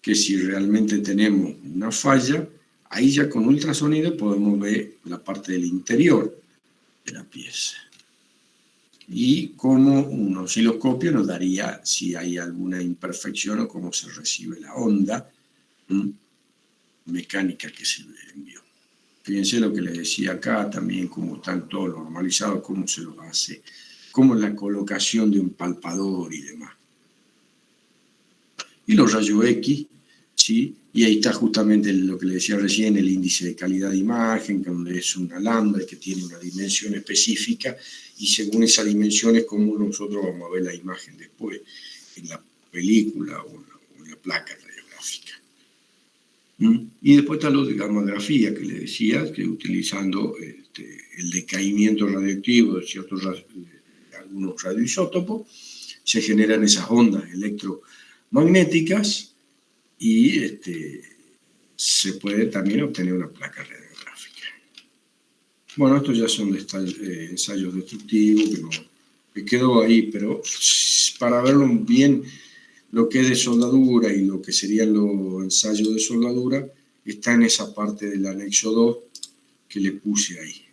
que si realmente tenemos una falla, ahí ya con ultrasonido podemos ver la parte del interior de la pieza. Y como un osciloscopio nos daría si hay alguna imperfección o cómo se recibe la onda mecánica que se le envió. Fíjense lo que les decía acá, también cómo están todos normalizados, cómo se los hace, cómo es la colocación de un palpador y demás. Y los rayos X, ¿sí? Y ahí está justamente lo que les decía recién, el índice de calidad de imagen, donde es un alambre que tiene una dimensión específica, y según esa dimensión es como nosotros vamos a ver la imagen después en la película o en la placa radiográfica. Y después está lo de gammagrafía que le decía, que utilizando el decaimiento radioactivo de algunos radioisótopos, se generan esas ondas electromagnéticas y se puede también obtener una placa radiográfica. Bueno, estos ya son ensayos destructivos que quedó ahí, pero para verlo bien, lo que es de soldadura y lo que serían los ensayos de soldadura está en esa parte del anexo 2 que le puse ahí.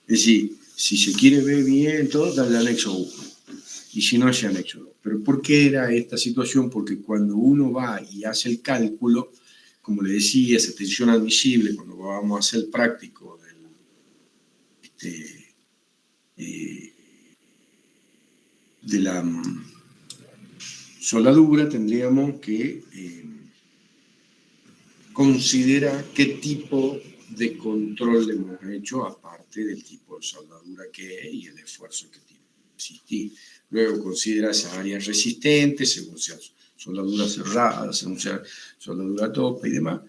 Es decir, si se quiere ver bien todo, dale al anexo 1. Y si no, ese anexo 2. Pero ¿por qué era esta situación? Porque cuando uno va y hace el cálculo, como le decía, esa tensión admisible, cuando vamos a hacer el práctico de la soldadura, tendríamos que considerar qué tipo de control le hemos hecho, aparte del tipo de soldadura que es y el esfuerzo que tiene que existir. Luego considera esas áreas resistentes, según sea soldadura cerrada, según sea soldadura a tope y demás.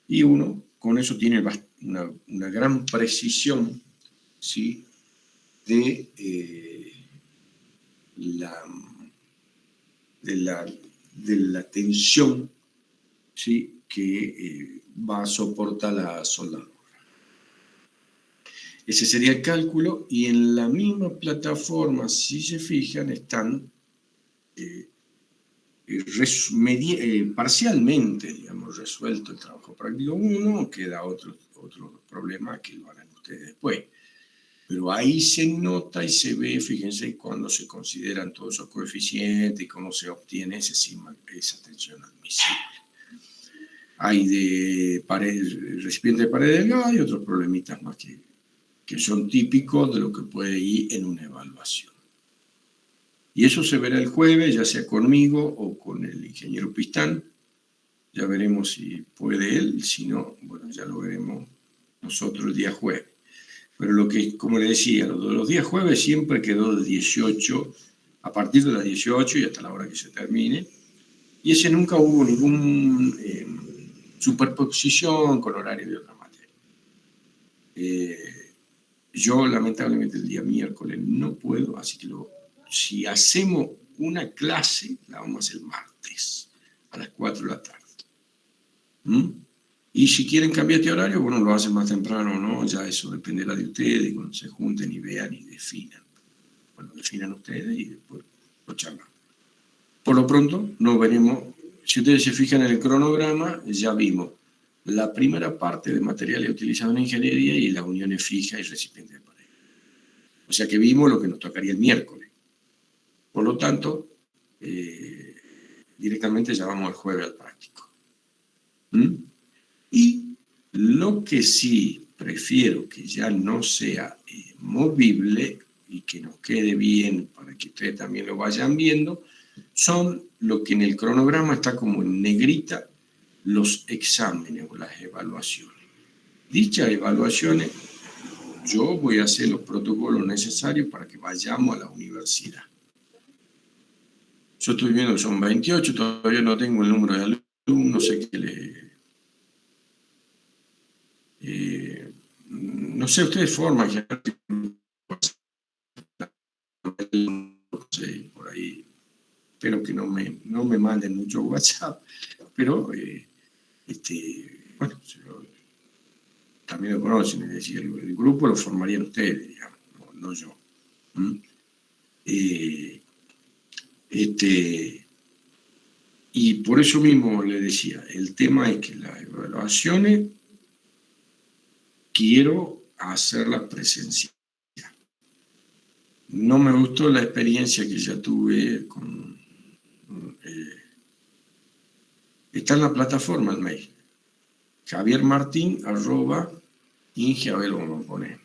Y uno con eso tiene una gran precisión, ¿sí?, de la tensión, ¿sí?, que va a soportar la soldadura. Ese sería el cálculo, y en la misma plataforma, si se fijan, están parcialmente, digamos, resuelto el trabajo práctico 1, queda otro problema que lo harán ustedes después. Pero ahí se nota y se ve, fíjense, cuando se consideran todos esos coeficientes y cómo se obtiene esa tensión admisible. Hay de recipiente de pared delgada y otros problemitas más que son típicos de lo que puede ir en una evaluación. Y eso se verá el jueves, ya sea conmigo o con el ingeniero Pistán. Ya veremos si puede él, si no, bueno, ya lo veremos nosotros el día jueves. Pero lo que, como le decía, los días jueves siempre quedó de 18, a partir de las 18 y hasta la hora que se termine. Y ese nunca hubo ningún superposición con horario de otra materia. Yo, lamentablemente, el día miércoles no puedo, así que si hacemos una clase, la vamos a hacer martes, a las 4 de la tarde. Y si quieren cambiar este horario, bueno, lo hacen más temprano, ¿no? Ya eso dependerá de ustedes, cuando se junten y vean y definan. Bueno, definan ustedes y después lo charlan. Por lo pronto, nos veremos. Si ustedes se fijan en el cronograma, ya vimos la primera parte de materiales utilizados en ingeniería y las uniones fijas y recipientes de pared. O sea que vimos lo que nos tocaría el miércoles. Por lo tanto, directamente ya vamos el jueves al práctico. Y lo que sí prefiero que ya no sea movible y que nos quede bien para que ustedes también lo vayan viendo, son lo que en el cronograma está como en negrita, los exámenes o las evaluaciones. Dichas evaluaciones, yo voy a hacer los protocolos necesarios para que vayamos a la universidad. Yo estoy viendo que son 28, todavía no tengo el número de alumnos, no sé qué no sé, ustedes forman por ahí. Espero que no me manden mucho WhatsApp, pero bueno, también lo conocen, es decir, el grupo lo formarían ustedes, digamos, no yo. Y por eso mismo le decía, el tema es que las evaluaciones quiero hacerlas presenciales. No me gustó la experiencia que ya tuve con... está en la plataforma el mail. javiermartin@inge, a ver cómo lo pone.